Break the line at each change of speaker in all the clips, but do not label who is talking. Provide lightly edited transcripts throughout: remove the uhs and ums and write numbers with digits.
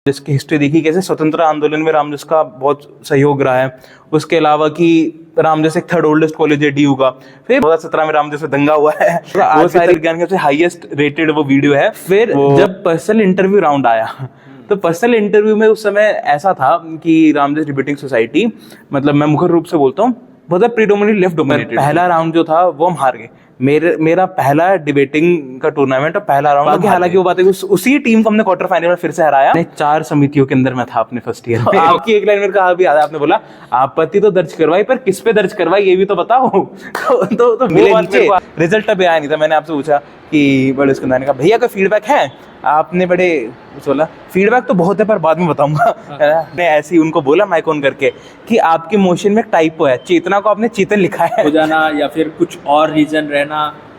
इसकी हिस्ट्री देखी, कैसे स्वतंत्रता आंदोलन में रामजस का बहुत सहयोग रहा है। उसके अलावा कि रामजस एक थर्ड ओल्डेस्ट कॉलेज है डीयू का। फिर 2017 में रामजस में दंगा हुआ है, वो सारे विज्ञान के सबसे हाईएस्ट रेटेड वो वीडियो है। फिर जब पर्सनल इंटरव्यू राउंड आया तो पर्सनल इंटरव्यू में उस समय ऐसा था कि रामजस डिबेटिंग सोसाइटी, मतलब मैं मुख्य रूप से बोलता हूँ, बहुत प्रीडोमिनेटली लेफ्ट डोमिनेटेड। पहला राउंड जो था वो हम हार गए। मेरा पहला डिबेटिंग का टूर्नामेंट और पहला राउंड, हालांकि वो बात है उसी टीम को हमने क्वार्टर फाइनल में फिर से हराया। 4 समितियों के अंदर मैं था अपने फर्स्ट ईयर में। आपकी एक लाइन मेरे कहा भी याद, आपने बोला आपत्ति तो दर्ज करवाई, पर किस पे दर्ज करवाई ये भी तो बताओ। तो नीचे रिजल्ट अभी आया नहीं था। मैंने आपसे पूछा कि बड़े स्कंदानी का भैया का फीडबैक है, आपने बड़े बोला फीडबैक तो बहुत है पर बाद में बताऊंगा। मैं ऐसे ही उनको बोला माइक ऑन करके कि आपके मोशन में टाइपो है, चेतना को आपने चेतन लिखा है
हो जाना या फिर कुछ और रीजन रहना।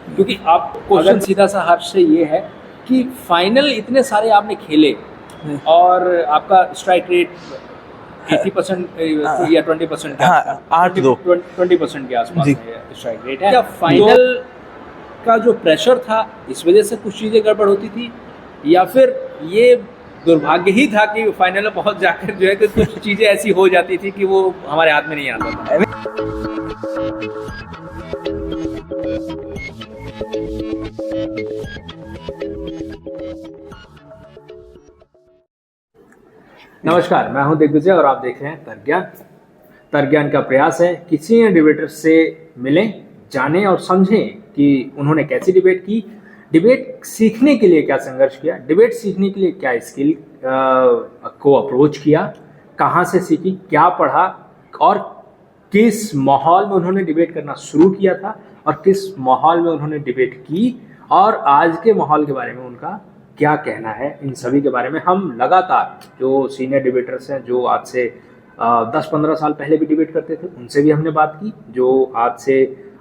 क्योंकि आप क्वेश्चन सीधा सा हर्ष से ये है कि फाइनल इतने सारे आपने खेले और आपका स्ट्राइक रेट 80% या 20% 20% के आसपास स्ट्राइक रेट है। क्या फाइनल का जो प्रेशर था इस वजह से कुछ चीजें गड़बड़ होती थी, या फिर ये दुर्भाग्य ही था कि फाइनल में पहुंच जाकर जो है कि कुछ चीजें ऐसी हो जाती थी कि वो हमारे हाथ में नहीं आता था? नमस्कार, मैं हूं दिग्विजय और आप देख रहे हैं तर्क ज्ञान का प्रयास है कि सीनियर डिबेटर्स से मिलें, जानें और समझें कि उन्होंने कैसी डिबेट की, डिबेट सीखने के लिए क्या संघर्ष किया, डिबेट सीखने के लिए क्या स्किल को अप्रोच किया, कहाँ से सीखी, क्या पढ़ा और किस माहौल में उन्होंने डिबेट करना शुरू किया था और किस माहौल में उन्होंने डिबेट की और आज के माहौल के बारे में उनका क्या कहना है। इन सभी के बारे में हम लगातार जो सीनियर डिबेटर्स हैं, जो आज से 10-15 साल पहले भी डिबेट करते थे, उनसे भी हमने बात की, जो आज से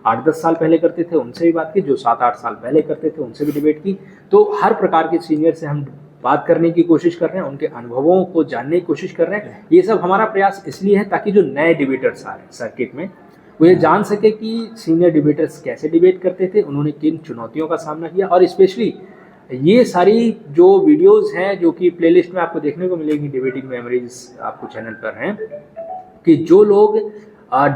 8-10 साल पहले करते थे उनसे भी बात की, जो 7-8 साल पहले करते थे उनसे भी डिबेट की। तो हर प्रकार के सीनियर से हम बात करने की कोशिश कर रहे हैं, उनके अनुभवों को जानने की कोशिश कर रहे हैं। ये सब हमारा प्रयास इसलिए है ताकि जो नए डिबेटर्स आ रहे हैं सर्किट में वो ये जान सके कि सीनियर डिबेटर्स कैसे डिबेट करते थे, उन्होंने किन चुनौतियों का सामना किया। और स्पेशली ये सारी जो वीडियोज़ हैं जो कि प्लेलिस्ट में आपको देखने को मिलेगी, डिबेटिंग मेमोरीज आपको चैनल पर हैं, कि जो लोग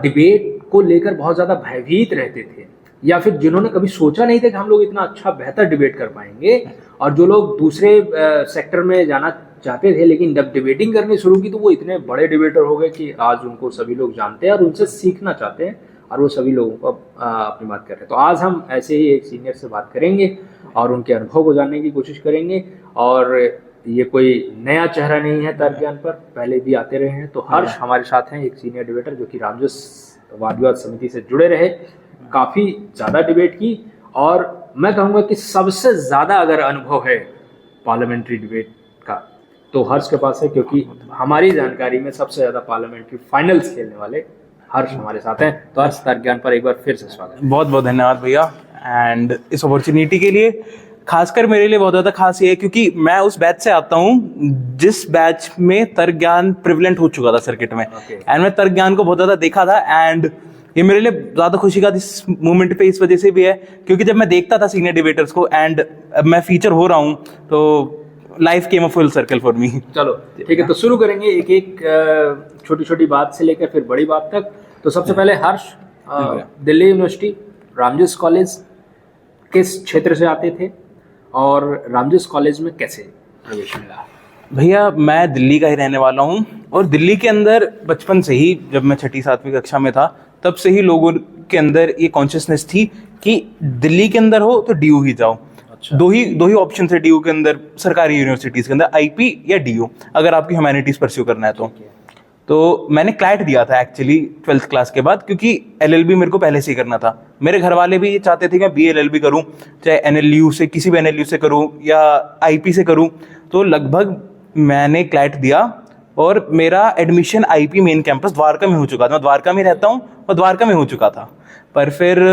डिबेट को लेकर बहुत ज़्यादा भयभीत रहते थे या फिर जिन्होंने कभी सोचा नहीं था कि हम लोग इतना अच्छा बेहतर डिबेट कर पाएंगे, और जो लोग दूसरे सेक्टर में जाना चाहते थे लेकिन जब डिबेटिंग करनी शुरू की तो वो इतने बड़े डिबेटर हो गए कि आज उनको सभी लोग जानते हैं और उनसे सीखना चाहते हैं और वो सभी लोगों को अपनी बात कर रहे हैं। तो आज हम ऐसे ही एक सीनियर से बात करेंगे और उनके अनुभव को जानने की कोशिश करेंगे। और ये कोई नया चेहरा नहीं है तर्क ज्ञान पर, पहले भी आते रहे हैं। तो हर्ष हमारे साथ हैं, एक सीनियर डिबेटर जो कि रामजस वाद विवाद समिति से जुड़े रहे, काफ़ी ज़्यादा डिबेट की, और मैं कहूँगा कि सबसे ज़्यादा अगर अनुभव है पार्लियामेंट्री डिबेट का तो हर्ष के पास है, क्योंकि हमारी जानकारी में सबसे ज़्यादा पार्लियामेंट्री फाइनल्स खेलने वाले हर्ष हमारे साथ हैं। तो हर्ष, तर्क ज्ञान पर एक बार फिर से स्वागत है।
बहुत बहुत धन्यवाद भैया, एंड इस अपॉर्चुनिटी के लिए। खासकर मेरे लिए बहुत ज़्यादा खास ये है क्योंकि मैं उस बैच से आता हूँ जिस बैच में तर्क ज्ञान प्रिवलेंट हो चुका था सर्किट में, एंड मैं तर्क ज्ञान को बहुत ज़्यादा देखा था। एंड ये मेरे लिए ज़्यादा खुशी का इस मोमेंट पे इस वजह से भी है क्योंकि जब मैं देखता था सीनियर डिबेटर्स को एंड अब मैं फीचर हो रहा हूँ तो life came a full circle for me.
चलो ठीक है, तो शुरू करेंगे एक एक छोटी छोटी बात से लेकर फिर बड़ी बात तक। तो सबसे पहले हर्ष, दिल्ली यूनिवर्सिटी रामजस कॉलेज किस क्षेत्र से आते थे और रामजस कॉलेज में कैसे प्रवेश मिला?
भैया मैं दिल्ली का ही रहने वाला हूँ और दिल्ली के अंदर बचपन से ही, जब मैं 6ठी-7वीं कक्षा में था तब से ही लोगों के अंदर ये कॉन्शियसनेस थी कि दिल्ली के अंदर हो तो डीयू ही जाओ। अच्छा। दो ही ऑप्शन थे डीयू के अंदर, सरकारी यूनिवर्सिटीज़ के अंदर, आईपी या डीयू, अगर आपकी ह्यूमैनिटीज़ परस्यू करना है तो मैंने क्लैट दिया था एक्चुअली 12th क्लास के बाद, क्योंकि एलएलबी मेरे को पहले से ही करना था। मेरे घर वाले भी चाहते थे कि मैं बीएलएलबी करूं, चाहे एनएलयू से, किसी भी एनएलयू से करूं या आईपी से करूं। तो लगभग मैंने क्लैट दिया और मेरा admission IP main campus Dwarka में हो चुका था। मैं द्वारका में रहता हूं और द्वारका में हो चुका था। पर फिर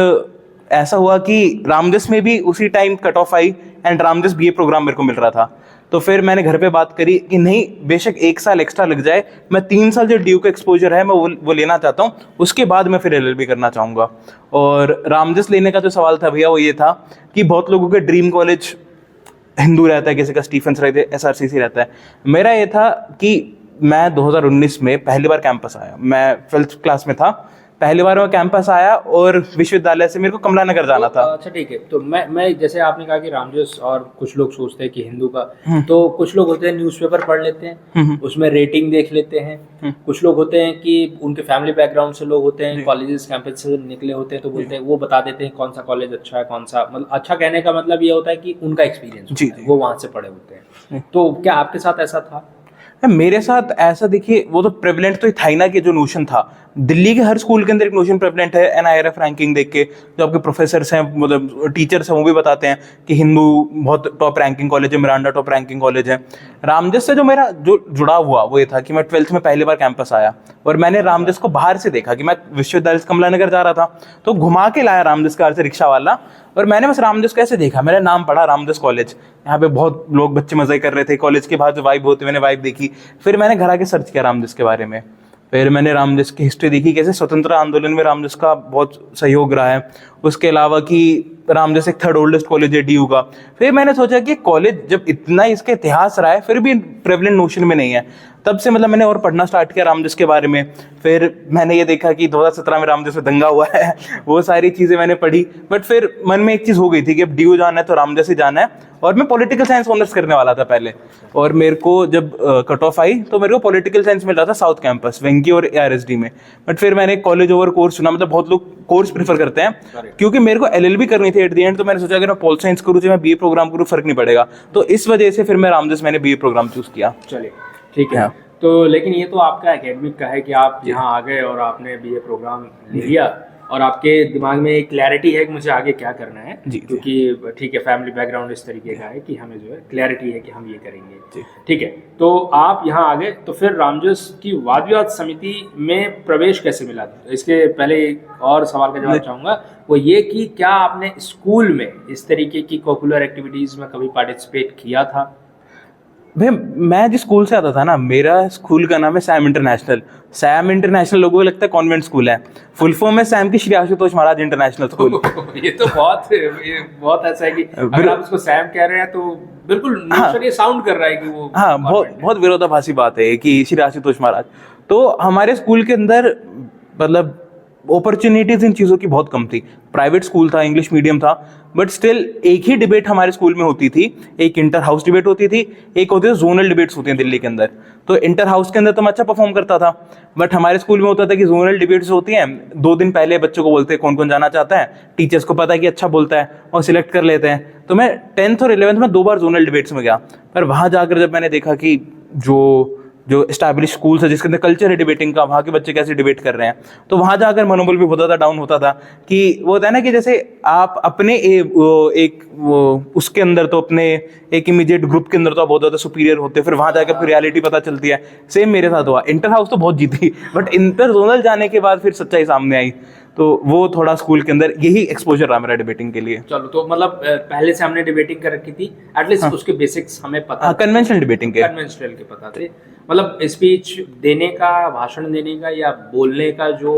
ऐसा हुआ कि रामजस में भी उसी टाइम कट ऑफ आई एंड रामजस बीए प्रोग्राम मेरे को मिल रहा था। तो फिर मैंने घर पे बात करी कि नहीं, बेशक 1 साल एक्स्ट्रा लग जाए, मैं 3 साल जो डीयू का एक्सपोजर है मैं वो लेना चाहता हूँ, उसके बाद मैं फिर एलएलबी करना चाहूँगा। और रामजस लेने का जो सवाल था भैया वो ये था कि बहुत लोगों के ड्रीम कॉलेज हिंदू रहता है, किसी का स्टीफेंस रहता है, एसआरसीसी रहता है। मेरा ये था कि मैं 2019 में पहली बार कैंपस आया, मैं 12th क्लास में था, पहली बार मैं कैंपस आया और विश्वविद्यालय से मेरे को कमला नगर जाना था।
अच्छा ठीक है, तो मैं जैसे आपने कहा कि रामजोस और कुछ लोग सोचते हैं कि हिंदू का, तो कुछ लोग होते हैं न्यूज़पेपर पढ़ लेते हैं, उसमें रेटिंग देख लेते हैं, कुछ लोग होते हैं कि उनके फैमिली बैकग्राउंड से लोग होते हैं, कॉलेजेस कैंपस से निकले होते हैं, तो बोलते हैं, वो बता देते हैं कौन सा कॉलेज अच्छा है, कौन सा, मतलब अच्छा कहने का मतलब ये होता है कि उनका एक्सपीरियंस, वो वहां से पढ़े होते हैं। तो क्या आपके साथ ऐसा था?
मेरे साथ ऐसा, देखिए वो तो प्रेवलेंट तो था ही ना, कि जो नोशन था दिल्ली के हर स्कूल के अंदर एक नोशन प्रेवलेंट है। एनआईआरएफ रैंकिंग देख के जो आपके प्रोफेसर्स हैं, मतलब टीचर्स हैं, वो भी बताते हैं कि हिंदू बहुत टॉप रैंकिंग कॉलेज है, मिरांडा टॉप रैंकिंग कॉलेज है। रामजस से जो मेरा जो जुड़ा हुआ वो ये था कि मैं 12th में पहली बार कैंपस आया और मैंने रामजस को बाहर से देखा, कि मैं विश्वविद्यालय से कमला नगर जा रहा था तो घुमा के लाया रामजस कार से रिक्शा वाला, और मैंने बस रामजस को ऐसे देखा, मेरा नाम पढ़ा रामजस कॉलेज, यहाँ पे बहुत लोग बच्चे मजे कर रहे थे, कॉलेज के बाहर जो वाइब होती मैंने वाइब देखी। फिर मैंने घर आके सर्च किया रामजस के बारे में, फिर मैंने रामजस की हिस्ट्री देखी, कैसे स्वतंत्रता आंदोलन में रामजस का बहुत सहयोग रहा है, उसके अलावा कि रामजस एक 3rd ओल्डेस्ट कॉलेज है डीयू का। फिर मैंने सोचा कि कॉलेज जब इतना इसका इतिहास रहा है फिर भी प्रेवलेंट नोशन में नहीं है, तब से मतलब मैंने और पढ़ना स्टार्ट किया रामजस के बारे में। फिर मैंने ये देखा कि 2017 में रामजस में दंगा हुआ है, वो सारी चीज़ें मैंने पढ़ी। बट फिर मन में एक चीज़ हो गई थी कि अब डीयू जाना है तो रामजस ही जाना है, और मैं पॉलिटिकल साइंस ऑनर्स करने वाला था पहले, और मेरे को जब कट ऑफ आई तो मेरे को पॉलिटिकल साइंस मिल रहा था साउथ कैंपस वेंकी और ARSD में। बट फिर मैंने कॉलेज ओवर कोर्स चुना, मतलब बहुत लोग कोर्स प्रीफर करते हैं, क्योंकि मेरे को LLB करनी थी एट द एंड, तो मैंने सोचा अगर मैं पॉल साइंस करूँ चाहे मैं BA प्रोग्राम करूँ फर्क नहीं पड़ेगा, तो इस वजह से फिर मैं रामजस मैंने BA प्रोग्राम चूज किया।
चलिए ठीक है, तो लेकिन ये तो आपका एकेडमिक का है कि आप यहाँ आ गए और आपने BA प्रोग्राम ले लिया और आपके दिमाग में एक क्लैरिटी है कि मुझे आगे क्या करना है, क्योंकि ठीक है फैमिली बैकग्राउंड इस तरीके का है कि हमें जो है क्लैरिटी है कि हम ये करेंगे, ठीक है। तो आप यहाँ आ गए, तो फिर रामजस की वाद विवाद समिति में प्रवेश कैसे मिला? इसके पहले एक और सवाल का जवाब चाहूँगा, वो ये कि क्या आपने स्कूल में इस तरीके की करिकुलर एक्टिविटीज़ में कभी पार्टिसिपेट किया था?
भाई मैं जिस स्कूल से आता था ना, मेरा स्कूल का नाम है सैम इंटरनेशनल। सैम इंटरनेशनल लोगों को लगता है कॉन्वेंट स्कूल है, फुल फॉर्म है सैम की श्री आशुतोष महाराज इंटरनेशनल स्कूल।
ये तो बहुत ऐसा है कि अगर आप उसको सैम कह रहे हैं तो बिल्कुल ये साउंड कर रहा है कि वो,
हाँ, बहुत विरोधाभासी बात है कि श्री आशुतोष महाराज। तो हमारे स्कूल के अंदर मतलब अपॉर्चुनिटीज इन चीज़ों की बहुत कम थी। प्राइवेट स्कूल था, इंग्लिश मीडियम था, बट स्टिल एक ही डिबेट हमारे स्कूल में होती थी, एक इंटर हाउस डिबेट होती थी, एक होती थी जोनल डिबेट्स होती हैं दिल्ली के अंदर। तो इंटर हाउस के अंदर तो मैं अच्छा परफॉर्म करता था, बट हमारे स्कूल में होता था कि जोनल डिबेट्स होती हैं, 2 दिन पहले बच्चों को बोलते हैं कौन कौन जाना चाहता है, टीचर्स को पता है कि अच्छा बोलता है और सिलेक्ट कर लेते हैं। तो मैं 10th और 11th में 2 बार जोनल डिबेट्स में गया, पर वहाँ जाकर जब मैंने देखा कि जो एस्टैब्लिश स्कूल्स है जिसके अंदर कल्चर है डिबेटिंग का, वहाँ के बच्चे कैसे डिबेट कर रहे हैं, तो वहाँ जाकर मनोबल भी बहुत ज़्यादा डाउन होता था। कि वो होता है ना कि जैसे आप अपने उसके अंदर तो अपने एक इमीडिएट ग्रुप के अंदर तो बहुत ज़्यादा सुपीरियर होते हैं, फिर वहाँ जाकर फिर रियलिटी पता चलती है। सेम मेरे साथ हुआ, इंटर हाउस तो बहुत जीती, बट इंटर जोनल जाने के बाद फिर सच्चाई सामने आई। तो वो थोड़ा स्कूल के अंदर यही एक्सपोजर रहा मेरा डिबेटिंग के लिए।
चलो, तो मतलब पहले से हमने डिबेटिंग कर रखी थी, एटलीस्ट उसके बेसिक्स हमें पता,
कन्वेंशनल डिबेटिंग के
पता थे, मतलब स्पीच देने का, भाषण देने का या बोलने का जो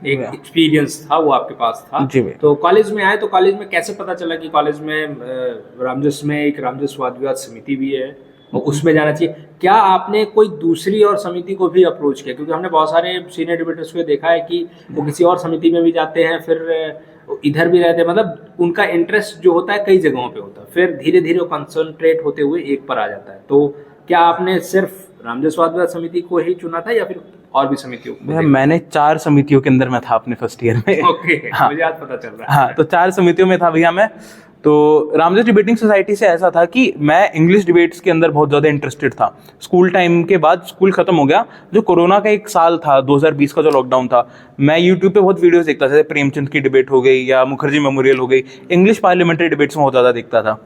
एक एक्सपीरियंस था वो आपके पास था। तो कॉलेज में आए, तो कॉलेज में कैसे पता चला कि कॉलेज में रामजस में एक रामजस वाद विवाद समिति भी है और उसमें जाना चाहिए? क्या आपने कोई दूसरी और समिति को भी अप्रोच किया? क्योंकि हमने बहुत सारे सीनियर डिबेटर्स को देखा है कि वो किसी और समिति में भी जाते हैं, फिर इधर भी रहते हैं, मतलब उनका इंटरेस्ट जो होता है कई जगहों पे होता है, फिर धीरे धीरे वो कंसंट्रेट होते हुए एक पर आ जाता है। तो क्या आपने सिर्फ रामजस वाद विवाद समिति को ही चुना था या फिर और भी समितियों को?
मैंने 4 समितियों के अंदर मैं था अपने फर्स्ट ईयर में।
ओके, मुझे आज पता चल रहा है।
हाँ, तो 4 समितियों में था भैया मैं। तो रामजस डिबेटिंग सोसाइटी से ऐसा था कि मैं इंग्लिश डिबेट्स के अंदर बहुत ज़्यादा इंटरेस्टेड था। स्कूल टाइम के बाद स्कूल खत्म हो गया, जो कोरोना का एक साल था 2020 का जो लॉकडाउन था, मैं यूट्यूब पे बहुत वीडियोस देखता था, जैसे प्रेमचंद की डिबेट हो गई या मुखर्जी मेमोरियल हो गई, इंग्लिश पार्लियामेंट्री डिबेट्स में बहुत ज़्यादा देखता था।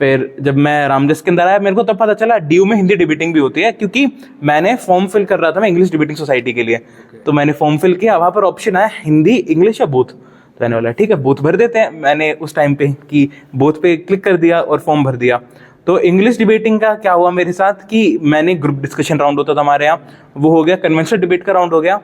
फिर जब मैं रामजस के अंदर आया, मेरे को तब पता चला डीयू में हिंदी डिबेटिंग भी होती है, क्योंकि मैंने फॉर्म फिल कर रहा था मैं इंग्लिश डिबेटिंग सोसाइटी के लिए। तो मैंने फॉर्म फिल किया, वहाँ पर ऑप्शन आया हिंदी, इंग्लिश या बोथ। तो मैंने बोला ठीक है बोथ भर देते हैं। मैंने उस टाइम पे कि बोथ पे क्लिक कर दिया और फॉर्म भर दिया। तो इंग्लिश डिबेटिंग का क्या हुआ मेरे साथ कि मैंने ग्रुप डिस्कशन राउंड होता था हमारे यहाँ, वो हो गया, कन्वेंशनल डिबेट का राउंड हो गया।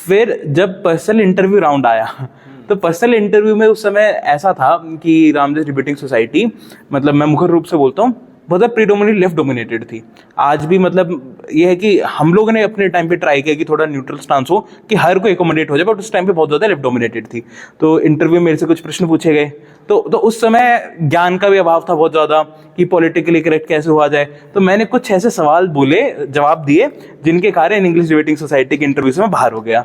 फिर जब पर्सनल इंटरव्यू राउंड आया तो पर्सनल इंटरव्यू में उस समय ऐसा था कि रामजस डिबेटिंग सोसाइटी, मतलब मैं मुख्य रूप से बोलता हूँ, बहुत प्रीडोमिनेटली लेफ्ट डोमिनेटेड थी। आज भी मतलब ये है कि हम लोगों ने अपने टाइम पे ट्राई किया कि थोड़ा न्यूट्रल स्टांस हो, कि हर कोई एकोमोडेट हो जाए, बट उस टाइम पे बहुत ज़्यादा लेफ्ट डोमिनेटेड थी। तो इंटरव्यू मेरे से कुछ प्रश्न पूछे गए, तो उस समय ज्ञान का भी अभाव था बहुत ज़्यादा कि पॉलिटिकली करेक्ट कैसे हुआ जाए। तो मैंने कुछ ऐसे सवाल बोले, जवाब दिए, जिनके कारण इंग्लिश डिबेटिंग सोसाइटी के इंटरव्यू से मैं बाहर हो गया।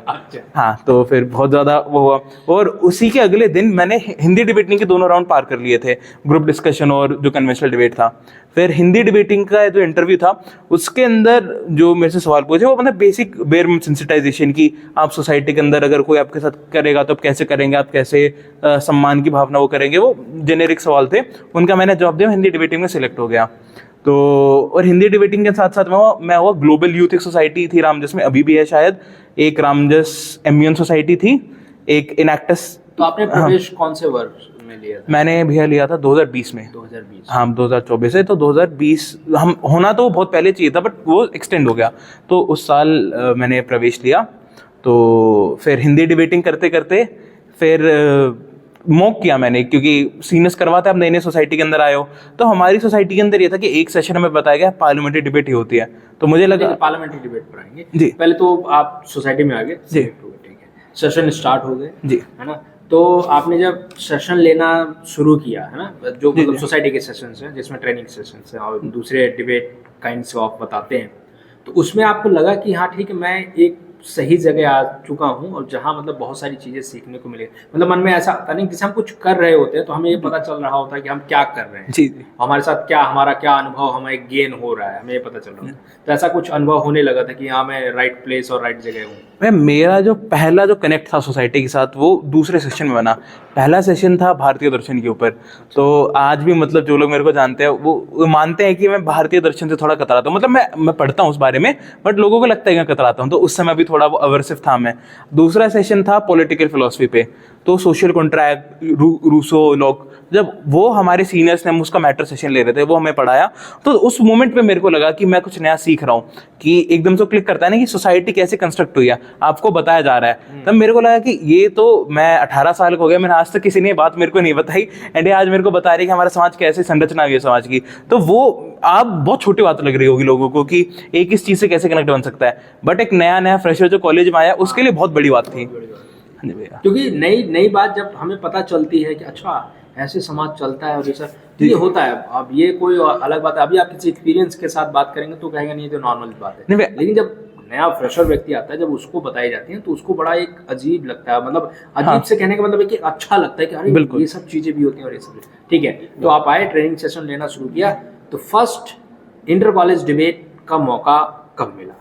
हाँ, तो फिर बहुत ज़्यादा वो हुआ। और उसी के अगले दिन मैंने हिंदी डिबेटिंग के दोनों राउंड पार कर लिए थे, ग्रुप डिस्कशन और जो कन्वेंशनल डिबेट था। फिर हिंदी डिबेटिंग का जो इंटरव्यू था, उसके अंदर जो मेरे से सवाल पूछे वो मतलब बेसिक बेयर सेंसिटाइजेशन की, आप सोसाइटी के अंदर अगर कोई आपके साथ करेगा तो आप कैसे करेंगे, आप कैसे सम्मान की भावना वो करेंगे, वो जेनेरिक सवाल थे, उनका मैंने जवाब दिया, हिंदी डिबेटिंग में सिलेक्ट हो गया। तो और हिंदी डिबेटिंग के साथ साथ मैं हुआ ग्लोबल यूथ एक सोसाइटी थी रामजस में, अभी भी है शायद, एक रामजस एम्यून सोसाइटी थी, एक इनएक्टस।
तो आपने प्रवेश कौन से वर्ष में लिया था?
मैंने भैया लिया था 2020 में।
2020?
हाँ, 2024 है, तो 2020 हम होना तो बहुत पहले चाहिए था, बट वो एक्सटेंड हो गया, तो उस साल मैंने प्रवेश लिया। तो फिर हिंदी डिबेटिंग करते करते फिर मॉक किया मैंने, क्योंकि सीनियर्स करवाते हैं, आप नई नई सोसाइटी के अंदर आए हो। तो हमारी सोसाइटी के अंदर ये था कि एक सेशन में बताया गया पार्लियामेंट्री डिबेट ही होती है, तो मुझे लगा
पार्लियामेंट्री डिबेट पर आएंगे
जी।
पहले तो आप सोसाइटी में आ गए
जी,
ठीक है, सेशन स्टार्ट हो गए
जी,
है ना। तो आपने जब सेशन लेना शुरू किया है ना, जो मतलब सोसाइटी के सेशंस हैं जिसमें ट्रेनिंग सेशंस हैं और दूसरे डिबेट काइंड्स आप बताते हैं, तो उसमें आपको लगा कि हाँ ठीक है, मैं एक सही जगह आ चुका हूँ और जहाँ मतलब बहुत सारी चीज़ें सीखने को मिले, मतलब मन में ऐसा आता नहीं, जैसे हम कुछ कर रहे होते हैं तो हमें ये पता चल रहा होता है कि हम क्या कर रहे हैं,
जी, जी,
हमारे साथ क्या, हमारा क्या अनुभव हमें गेन हो रहा है, हमें ये पता चल रहा है। तो ऐसा कुछ अनुभव होने लगा था कि हाँ मैं राइट प्लेस और राइट जगह हूँ?
मेरा जो पहला जो कनेक्ट था सोसाइटी के साथ वो दूसरे सेशन में बना। पहला सेशन था भारतीय दर्शन के ऊपर। तो आज भी मतलब जो लोग मेरे को जानते हैं वो मानते हैं कि मैं भारतीय दर्शन से थोड़ा कतराता हूँ, मतलब मैं पढ़ता हूँ उस बारे में, बट लोगों को लगता है कि मैं कतराता हूँ, तो उस समय भी थोड़ा वो अवर्सिव था मैं। दूसरा सेशन था पॉलिटिकल फिलोसफी पे, तो सोशल कॉन्ट्रैक्ट, रूसो, लॉक, जब वो हमारे सीनियर्स ने, हम उसका मैटर सेशन ले रहे थे, वो हमें पढ़ाया, तो उस मोमेंट पे मेरे को लगा कि मैं कुछ नया सीख रहा हूँ, कि एकदम से क्लिक करता है ना कि सोसाइटी कैसे कंस्ट्रक्ट हुई है, आपको बताया जा रहा है। तब मेरे को लगा कि ये तो, मैं 18 साल का हो गया, मैंने आज तक किसी ने बात मेरे को नहीं बताई, एंड आज मेरे को बता रही है कि हमारा समाज कैसे संरचना हुई है समाज की। तो वो आप बहुत छोटी बात लग रही होगी लोगों को कि एक इस चीज से कैसे कनेक्ट बन सकता है, बट एक नया फ्रेशर जो कॉलेज में आया उसके लिए बहुत बड़ी बात थी।
क्योंकि नई बात जब हमें पता चलती है कि अच्छा ऐसे समाज चलता है और ये सब ये होता है, अब ये कोई अलग बात है। अभी आप किसी एक्सपीरियंस के साथ बात करेंगे तो कहेगा नहीं, ये तो नॉर्मल बात है, लेकिन जब नया फ्रेशर व्यक्ति आता है, जब उसको बताई जाती है तो उसको बड़ा एक अजीब लगता है, मतलब अजीब से कहने का मतलब है कि अच्छा लगता है कि अरे ये सब चीजें भी होती हैं और ये सब, ठीक है। तो आप आए, ट्रेनिंग सेशन लेना शुरू किया, तो फर्स्ट इंटर कॉलेज डिबेट का मौका कब मिला?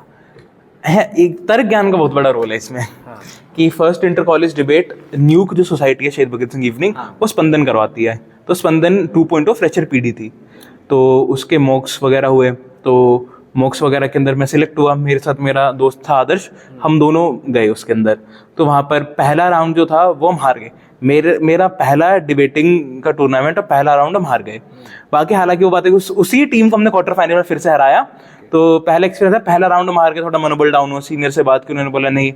है, एक तर्क ज्ञान का बहुत बड़ा रोल है इसमें। हाँ। कि फर्स्ट इंटर कॉलेज डिबेट न्यूक जो सोसाइटी है, शहीद भगत सिंह इवनिंग, वो स्पंदन करवाती है, तो स्पंदन 2.0 फ्रेशर पीडी थी, तो उसके मॉक्स वगैरह हुए, तो मॉक्स वगैरह के अंदर मैं सिलेक्ट हुआ, मेरे साथ मेरा दोस्त था आदर्श, हम दोनों गए उसके अंदर। तो वहाँ पर पहला राउंड जो था वो हम हार गए, मेरा पहला डिबेटिंग का टूर्नामेंट और पहला राउंड हम हार गए। बाकी हालांकि वो बात है उसी टीम को हमने क्वार्टर फाइनल में फिर से हराया। तो पहला एक्सपीरियंस है, पहला राउंड मार के थोड़ा मनोबल डाउन हुआ, सीनियर से बात की, उन्होंने बोला नहीं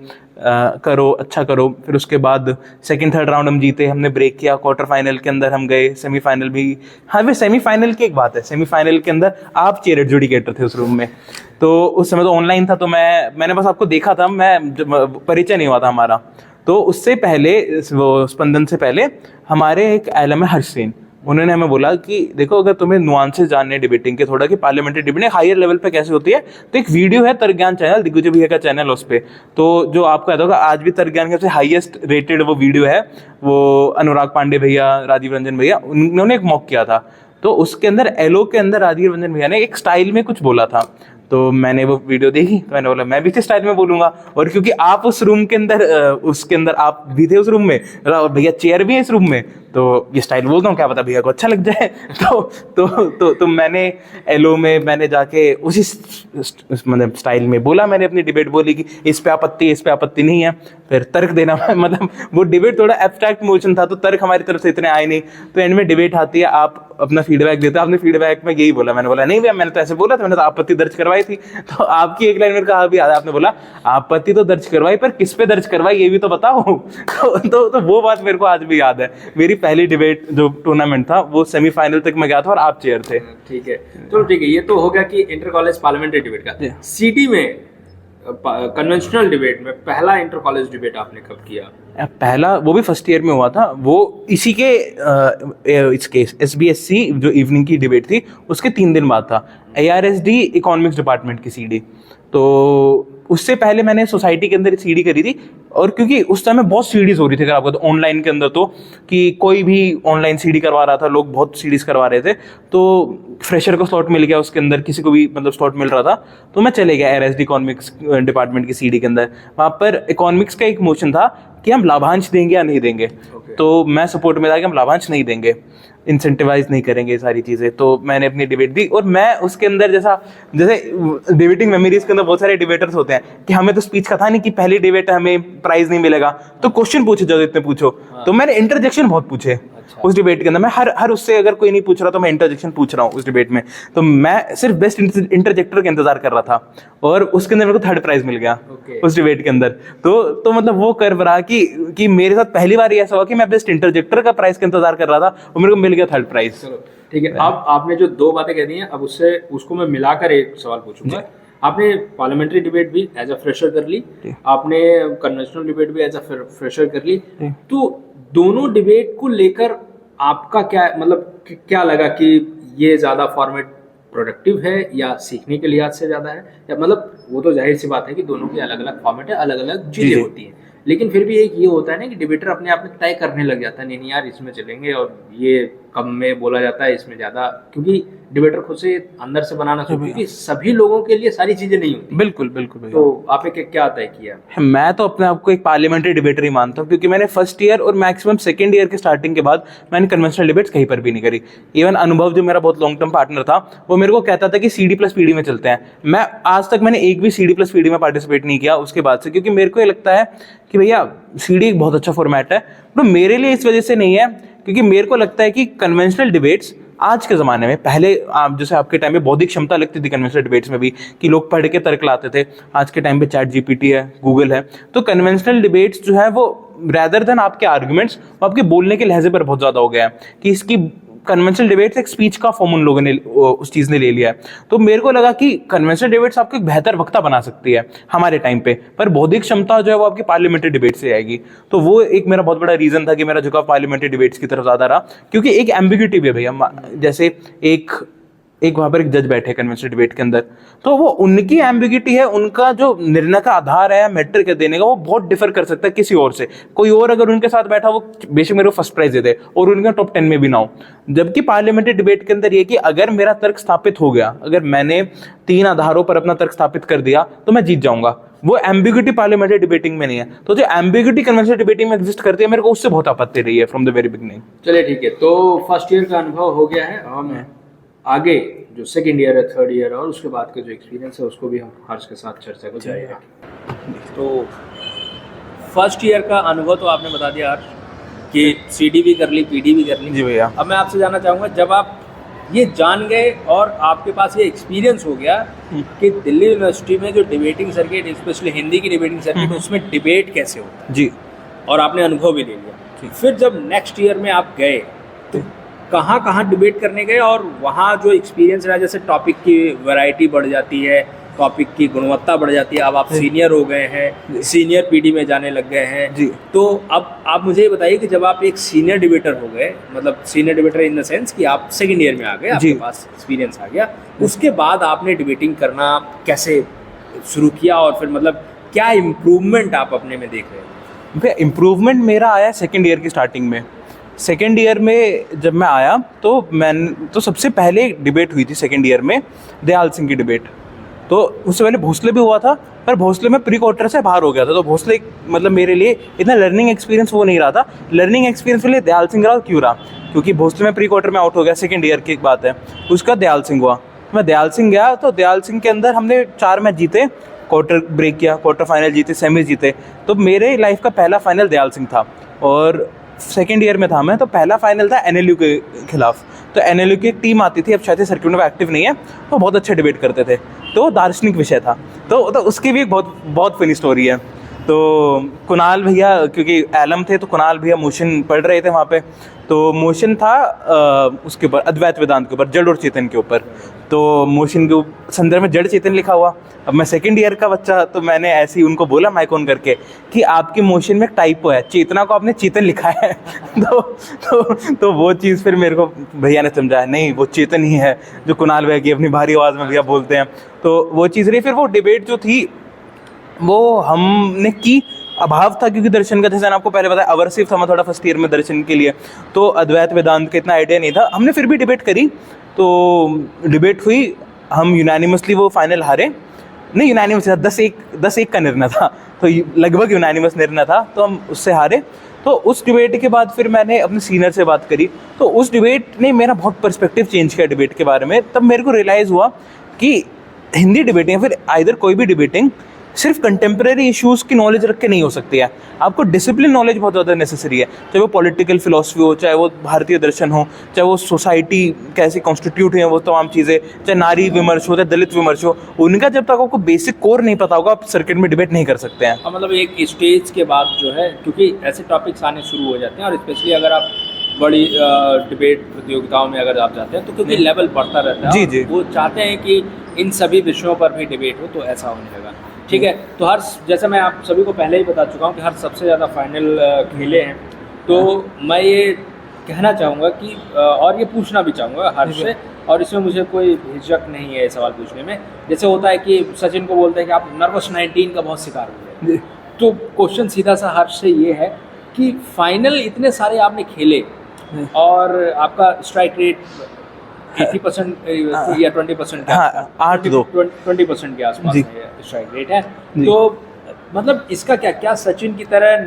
करो, अच्छा करो। फिर उसके बाद सेकंड थर्ड राउंड हम जीते, हमने ब्रेक किया, क्वार्टर फाइनल के अंदर हम गए, सेमीफाइनल भी। हाँ, वे सेमीफाइनल की एक बात है, सेमीफाइनल के अंदर आप चेयर एडजुडिकेटर थे उस रूम में, तो उस समय तो ऑनलाइन था, तो मैंने बस आपको देखा था, परिचय नहीं हुआ था हमारा। तो उससे पहले, वो स्पंदन से पहले हमारे एक एलएम है हर्ष सेन, उन्होंने हमें बोला कि देखो अगर तुम्हें नुआंसेस जानने डिबेटिंग के थोड़ा, कि पार्लियामेंट्री डिबेटिंग हायर लेवल पे कैसे होती है, तो एक वीडियो है तर्क ज्ञान चैनल, दिग्विजय भैया का चैनल, उस पे, तो जो आपको याद होगा आज भी तर्क ज्ञान का सबसे हाईएस्ट रेटेड वो वीडियो है, वो अनुराग पांडे भैया, राजीव रंजन भैया, उन्होंने एक मॉक किया था। तो उसके अंदर एलो के अंदर राजीव रंजन भैया ने एक स्टाइल में कुछ बोला था, तो मैंने वो वीडियो देखी, तो मैंने बोला मैं भी इस स्टाइल में बोलूंगा। और क्योंकि आप उस रूम के अंदर, उसके अंदर आप भी थे उस रूम में, भैया चेयर भी है इस रूम में, तो ये स्टाइल बोलता हूँ, क्या पता भैया को अच्छा लग जाए। तो मैंने एलओ में मैंने जाके उसी मतलब स्टाइल में बोला, मैंने अपनी डिबेट बोली कि इस पे आपत्ति नहीं है। फिर तर्क देना मतलब वो डिबेट थोड़ा एब्स्ट्रैक्ट मोशन था, तो तर्क हमारी तरफ से इतने आए नहीं। तो एंड में डिबेट आती है, आप अपना फीडबैक देते हो। आपने फीडबैक में यही बोला, मैंने बोला नहीं भैया मैंने तो ऐसे बोला था, मैंने तो आपत्ति दर्ज करवाई थी। तो आपकी एक लाइन मेरे कहा भी याद है, आपने बोला आपत्ति तो दर्ज करवाई पर किस पे दर्ज करवाई ये भी तो बताओ। तो वो बात मेरे को आज भी याद है। मेरी पहली डिबेट जो टूर्नामेंट था वो सेमीफाइनल तक मैं गया था और आप चेयर थे।
ठीक है, तो ठीक है, ये तो हो गया कि इंटर कॉलेज पार्लियामेंट्री डिबेट का। सीडी में कन्वेंशनल डिबेट में पहला इंटर कॉलेज डिबेट आपने कब किया?
पहला वो भी फर्स्ट ईयर में हुआ था, वो इसी के इसके SBSC जो इवनिंग की डिबेट थी उसके 3 दिन बाद था। ARSD इकोनॉमिक्स डिपार्टमेंट की सीडी, तो उससे पहले मैंने सोसाइटी के अंदर सीडी करी थी। और क्योंकि उस टाइम में बहुत सीडीज हो रही थी, अगर आपको तो ऑनलाइन के अंदर, तो कि कोई भी ऑनलाइन सीडी करवा रहा था, लोग बहुत सीडीज करवा रहे थे, तो फ्रेशर को स्लॉट मिल गया उसके अंदर, किसी को भी मतलब स्लॉट मिल रहा था, तो मैं चले गया ARSD इकोनॉमिक्स डिपार्टमेंट की सीडी के अंदर। वहाँ पर इकोनॉमिक्स का एक मोशन था कि हम लाभांश देंगे या नहीं देंगे। तो मैं सपोर्ट में था कि हम लाभांश नहीं देंगे, इंसेंटिवाइज नहीं करेंगे ये सारी चीज़ें। तो मैंने अपनी डिबेट दी और मैं उसके अंदर जैसे डिबेटिंग मेमोरीज के अंदर बहुत सारे डिबेटर्स होते हैं कि हमें तो स्पीच का था नहीं कि पहली डिबेट हमें प्राइज नहीं मिलेगा, तो क्वेश्चन पूछे जो इतने पूछो। तो मैंने इंटरजेक्शन बहुत पूछे उस डिबेट के अंदर। मैं हर उससे अगर कोई नहीं पूछ रहा तो मैं इंटरजेक्शन पूछ रहा हूँ उस डिबेट में। तो मैं सिर्फ बेस्ट इंटरजेक्टर का इंतजार कर रहा था और उसके अंदर मेरे को 3rd प्राइज मिल गया उस डिबेट के अंदर। तो मतलब वो कर्व रहा कि मेरे साथ पहली बार ऐसा हुआ कि मैं बेस्ट इंटरजेक्टर का प्राइज का इंतजार कर रहा था और मेरे को मिल गया 3rd प्राइज।
चलो ठीक है, अब आपने जो 2 बातें कह दी हैं, अब उसको मैं मिलाकर एक सवाल पूछूंगा। आपने पार्लियामेंट्री डिबेट भी एज अ फ्रेशर कर ली, आपने कन्वेंशनल डिबेट भी एज अ फ्रेशर कर ली, तो दोनों डिबेट को लेकर आपका क्या लगा कि ये ज्यादा फॉर्मेट प्रोडक्टिव है या सीखने के लिहाज से ज्यादा है, या मतलब वो तो जाहिर सी बात है कि दोनों की अलग अलग फॉर्मेट है, अलग अलग चीजें होती हैं, लेकिन फिर भी एक ये होता है ना कि डिबेटर अपने आप में तय करने लग जाता है, नहीं यार इसमें चलेंगे, और ये कम में बोला जाता है इसमें ज्यादा, क्योंकि डिबेटर खुद से अंदर से बनाना चाहिए, क्योंकि सभी लोगों के लिए सारी चीजें नहीं होती।
बिल्कुल।
तो आपने क्या तय किया?
मैं तो अपने आप को एक पार्लियामेंट्री डिबेटर ही मानता हूँ, क्योंकि मैंने फर्स्ट ईयर और मैक्सिमम 2nd ईयर के स्टार्टिंग के बाद मैंने कन्वेंशनल डिबेट्स कहीं पर भी नहीं करी। इवन अनुभव जो मेरा बहुत लॉन्ग टर्म पार्टनर था, वो मेरे को कहता था कि CD+PD में चलते हैं। मैं आज तक मैंने एक भी CD+PD में पार्टिसिपेट नहीं किया उसके बाद से, क्योंकि मेरे को ये लगता है कि भैया सीडी एक बहुत अच्छा फॉर्मेट है। तो मेरे लिए इस वजह से नहीं है, क्योंकि मेरे को लगता है कि कन्वेंशनल डिबेट्स आज के ज़माने में, पहले जैसे आपके टाइम में बौद्धिक क्षमता लगती थी कन्वेंशनल डिबेट्स में भी कि लोग पढ़ के तर्क लाते थे, आज के टाइम पे ChatGPT है, गूगल है। तो कन्वेंशनल डिबेट्स जो है वो रैदर देन आपके आर्गुमेंट्स, वो आपके बोलने के लहजे पर बहुत ज़्यादा हो गया है कि इसकी कन्वेंशनल डिबेट्स एक स्पीच का फॉर्म उन लोगों ने उस चीज़ ने ले लिया है। तो मेरे को लगा कि कन्वेंशनल डिबेट्स आपको एक बेहतर वक्ता बना सकती है हमारे टाइम पे, पर बौद्धिक क्षमता जो है वो आपकी पार्लियामेंट्री डिबेट से आएगी। तो वो एक मेरा बहुत बड़ा रीजन था कि मेरा झुकाव पार्लियामेंट्री डिबेट्स की तरफ ज़्यादा रहा, क्योंकि एक एम्बिग्यूटी भी है भैया। जैसे एक वहाँ पर एक जज बैठे कन्वेंशनल डिबेट के अंदर, तो वो उनकी एम्बिग्यूटी है, उनका जो निर्णय का आधार है मैट्रिक देने का, वो बहुत डिफर कर सकता है किसी और से। कोई और अगर उनके साथ बैठा, वो बेशक मेरे को फर्स्ट प्राइज दे दे और उनका टॉप 10 में भी ना हो। जबकि पार्लियामेंट्री डिबेट के अंदर ये कि अगर मेरा तर्क स्थापित हो गया, अगर मैंने 3 आधारों पर अपना तर्क स्थापित कर दिया, तो मैं जीत जाऊंगा। वो एम्बिग्यूटी पार्लियामेंट्री डिबेटिंग में नहीं है। तो जो एम्बिग्यूटी कन्वेंशनल डिबेटिंग में एग्जिस्ट करती है, मेरे को उससे बहुत आपत्ति रही है फ्रॉम द वेरी बिगिनिंग।
चलिए ठीक है, तो फर्स्ट ईयर का अनुभव हो गया है, हम आगे जो 2nd ईयर है, 3rd ईयर है और उसके बाद का जो एक्सपीरियंस है उसको भी हम हर्ष के साथ चर्चा को जाएगा। तो फर्स्ट ईयर का अनुभव तो आपने बता दिया हर्ष कि CD भी कर ली, PD भी कर ली।
जी भैया।
अब मैं आपसे जानना चाहूँगा, जब आप ये जान गए और आपके पास ये एक्सपीरियंस हो गया कि दिल्ली यूनिवर्सिटी में जो डिबेटिंग सर्किट, स्पेशली हिंदी की डिबेटिंग सर्किट, उसमें डिबेट कैसे होता है
जी,
और आपने अनुभव भी ले लिया, फिर जब नेक्स्ट ईयर में आप गए तो कहाँ डिबेट करने गए और वहाँ जो एक्सपीरियंस रहा, जैसे टॉपिक की वैरायटी बढ़ जाती है, टॉपिक की गुणवत्ता बढ़ जाती है, अब आप सीनियर हो गए हैं, सीनियर PD में जाने लग गए हैं जी। तो अब आप मुझे ये बताइए कि जब आप एक सीनियर डिबेटर हो गए, मतलब senior debater in the sense कि आप 2nd ईयर में आ गए, आपके पास एक्सपीरियंस आ गया, उसके बाद आपने डिबेटिंग करना कैसे शुरू किया और फिर मतलब क्या इम्प्रूवमेंट आप अपने में देख रहे हैं?
इम्प्रूवमेंट मेरा आया 2nd ईयर की स्टार्टिंग में। 2nd ईयर में जब मैं आया तो सबसे पहले डिबेट हुई थी 2nd ईयर में, दयाल सिंह की डिबेट। तो उससे पहले भोसले भी हुआ था, पर भोसले में प्री क्वार्टर से बाहर हो गया था, तो भोसले मतलब मेरे लिए इतना लर्निंग एक्सपीरियंस वो नहीं रहा था। लर्निंग एक्सपीरियंस के लिए दयाल सिंह रहा, क्यों रहा, क्योंकि भोसले में प्री क्वार्टर में आउट हो गया, सेकेंड ईयर की बात है, उसका दयाल सिंह हुआ। मैं दयाल सिंह गया, तो दयाल सिंह के अंदर हमने 4 मैच जीते, क्वार्टर ब्रेक किया, क्वार्टर फाइनल जीते, सेमीज जीते। तो मेरे लाइफ का पहला फाइनल दयाल सिंह था, और सेकेंड ईयर में था मैं, तो पहला फाइनल था NLU के खिलाफ। तो NLU की एक टीम आती थी, अब शायद सर्किट में एक्टिव नहीं है, तो बहुत अच्छे डिबेट करते थे, तो दार्शनिक विषय था। तो उसकी भी एक बहुत फनी स्टोरी है। तो कुणाल भैया, क्योंकि एलम थे, तो कुणाल भैया मोशन पढ़ रहे थे वहाँ पे, तो मोशन था उसके ऊपर, अद्वैत वेदांत के ऊपर, जड़ और चेतन के ऊपर। तो मोशन के संदर्भ में जड़ चेतन लिखा हुआ। अब मैं सेकंड ईयर का बच्चा, तो मैंने ऐसे ही उनको बोला माइक ऑन करके कि आपकी मोशन में एक टाइपो है, चेतना को आपने चेतन लिखा है। तो वो चीज़ फिर मेरे को भैया ने समझाया, नहीं वो चेतन ही है, जो कुणाल भैया की अपनी भारी आवाज़ में भैया बोलते हैं। तो वो चीज़ रही। फिर वो डिबेट जो थी वो हमने की, अभाव था क्योंकि दर्शन का, जैसे मैंने आपको पहले बताया, अवर्सिव था मैं थोड़ा फर्स्ट ईयर में दर्शन के लिए, तो अद्वैत वेदांत का इतना आइडिया नहीं था। हमने फिर भी डिबेट करी, तो डिबेट हुई, हम यूनानिमसली वो फाइनल हारे, नहीं यूनानिमस था, 10-1 का निर्णय था, तो लगभग यूनानिमस निर्णय था, तो हम उससे हारे। तो उस डिबेट के बाद फिर मैंने अपने सीनियर से बात करी, तो उस डिबेट ने मेरा बहुत पर्सपेक्टिव चेंज किया डिबेट के बारे में। तब मेरे को रियलाइज़ हुआ कि हिंदी डिबेटिंग, फिर आइदर कोई भी डिबेटिंग सिर्फ कंटेम्प्रेरी इश्यूज़ की नॉलेज रख के नहीं हो सकती है, आपको डिसिप्लिन नॉलेज बहुत ज़्यादा नेसेसरी है। चाहे वो पॉलिटिकल फिलॉसफी हो, चाहे वो भारतीय दर्शन हो, चाहे वो सोसाइटी कैसे कॉन्स्टिट्यूट हुई है, वो तमाम चीज़ें, चाहे नारी विमर्श हो, चाहे दलित विमर्श हो, उनका जब तक आपको बेसिक कोर नहीं पता होगा, आप सर्किट में डिबेट नहीं कर सकते हैं।
मतलब एक स्टेज के बाद जो है, क्योंकि ऐसे टॉपिक्स आने शुरू हो जाते हैं, और स्पेशली अगर आप बड़ी डिबेट प्रतियोगिताओं में अगर आप जाते हैं, तो क्योंकि लेवल बढ़ता रहता है,
जी जी,
वो चाहते हैं कि इन सभी विषयों पर भी डिबेट हो, तो ऐसा होने लगा। ठीक है, तो हर, जैसे मैं आप सभी को पहले ही बता चुका हूँ कि हर सबसे ज़्यादा फाइनल खेले हैं, तो मैं ये कहना चाहूँगा कि और ये पूछना भी चाहूँगा हर्ष से, और इसमें मुझे कोई हिचक नहीं है सवाल पूछने में। जैसे होता है कि सचिन को बोलते हैं कि आप नर्वस 19 का बहुत शिकार हो गए, तो क्वेश्चन सीधा सा हर्ष से ये है कि फाइनल इतने सारे आपने खेले, और आपका स्ट्राइक रेट 80% या 20%
हाँ,
20% के आसपास स्ट्राइक रेट है, तो मतलब इसका क्या सचिन की तरह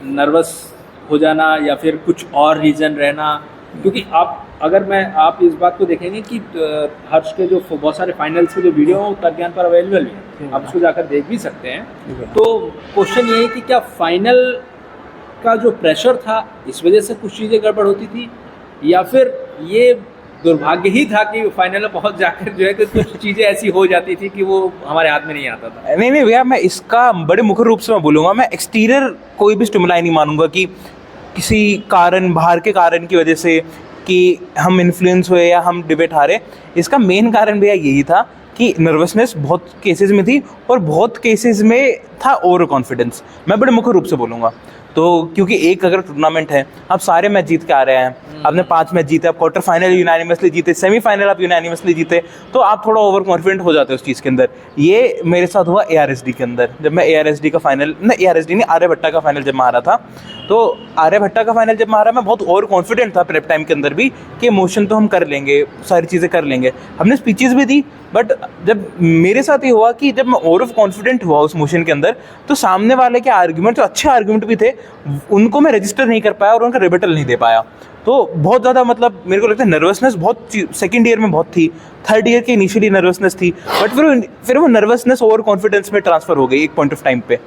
नर्वस हो जाना, या फिर कुछ और रीज़न रहना? क्योंकि आप इस बात को देखेंगे कि हर्ष के जो बहुत सारे फाइनल्स के जो वीडियो हैं तर्कज्ञान पर अवेलेबल हैं, आप उसको जाकर देख भी सकते हैं। तो क्वेश्चन ये है कि क्या फाइनल का जो प्रेशर था, इस वजह से कुछ चीज़ें गड़बड़ होती थी, या फिर ये दुर्भाग्य ही था कि फाइनल में पहुंच जाकर जो है कि कुछ चीज़ें ऐसी हो जाती थी कि वो हमारे हाथ में नहीं आता था?
नहीं भैया, मैं इसका बड़े मुख्य रूप से मैं बोलूँगा, मैं एक्सटीरियर कोई भी स्टिमुलाई नहीं मानूंगा कि किसी कारण, बाहर के कारण की वजह से कि हम इन्फ्लुएंस हुए या हम डिबेट हारे। इसका मेन कारण भैया यही था कि नर्वसनेस बहुत केसेस में थी, और बहुत केसेस में था ओवर कॉन्फिडेंस। मैं बड़े मुख्य रूप से बोलूँगा, तो क्योंकि एक अगर टूर्नामेंट है, आप सारे मैच जीत के आ रहे हैं, आपने 5 मैच जीते, आप क्वार्टर फाइनल यूनानिमसली जीते, सेमीफाइनल आप यूनानिमसली जीते, तो आप थोड़ा ओवर कॉन्फिडेंट हो जाते हो उस चीज़ के अंदर। ये मेरे साथ हुआ ARSD के अंदर, जब मैं ARSD का फाइनल, नहीं ARSD नहीं, आर्यभट्टा का फाइनल जब मैं हारा था, तो आर्यभट्टा का फाइनल जब मैं हारा, मैं बहुत ओवर कॉन्फिडेंट था प्रेप टाइम के अंदर भी कि मोशन तो हम कर लेंगे, सारी चीज़ें कर लेंगे, हमने स्पीचेस भी दी। बट जब मेरे साथ ये हुआ कि जब मैं ओवर कॉन्फिडेंट हुआ उस मोशन के अंदर, तो सामने वाले के आर्ग्यूमेंट, जो अच्छे आर्ग्यूमेंट भी थे, उनको मैं रजिस्टर नहीं कर पाया और उनका रिबेटल नहीं दे पाया। तो बहुत ज़्यादा, मतलब मेरे को लगता है नर्वसनेस बहुत सेकंड ईयर में बहुत थी, थर्ड ईयर की इनिशियली नर्वसनेस थी, बट फिर वो नर्वसनेस ओवर कॉन्फिडेंस में ट्रांसफर हो गई एक पॉइंट ऑफ टाइम पे।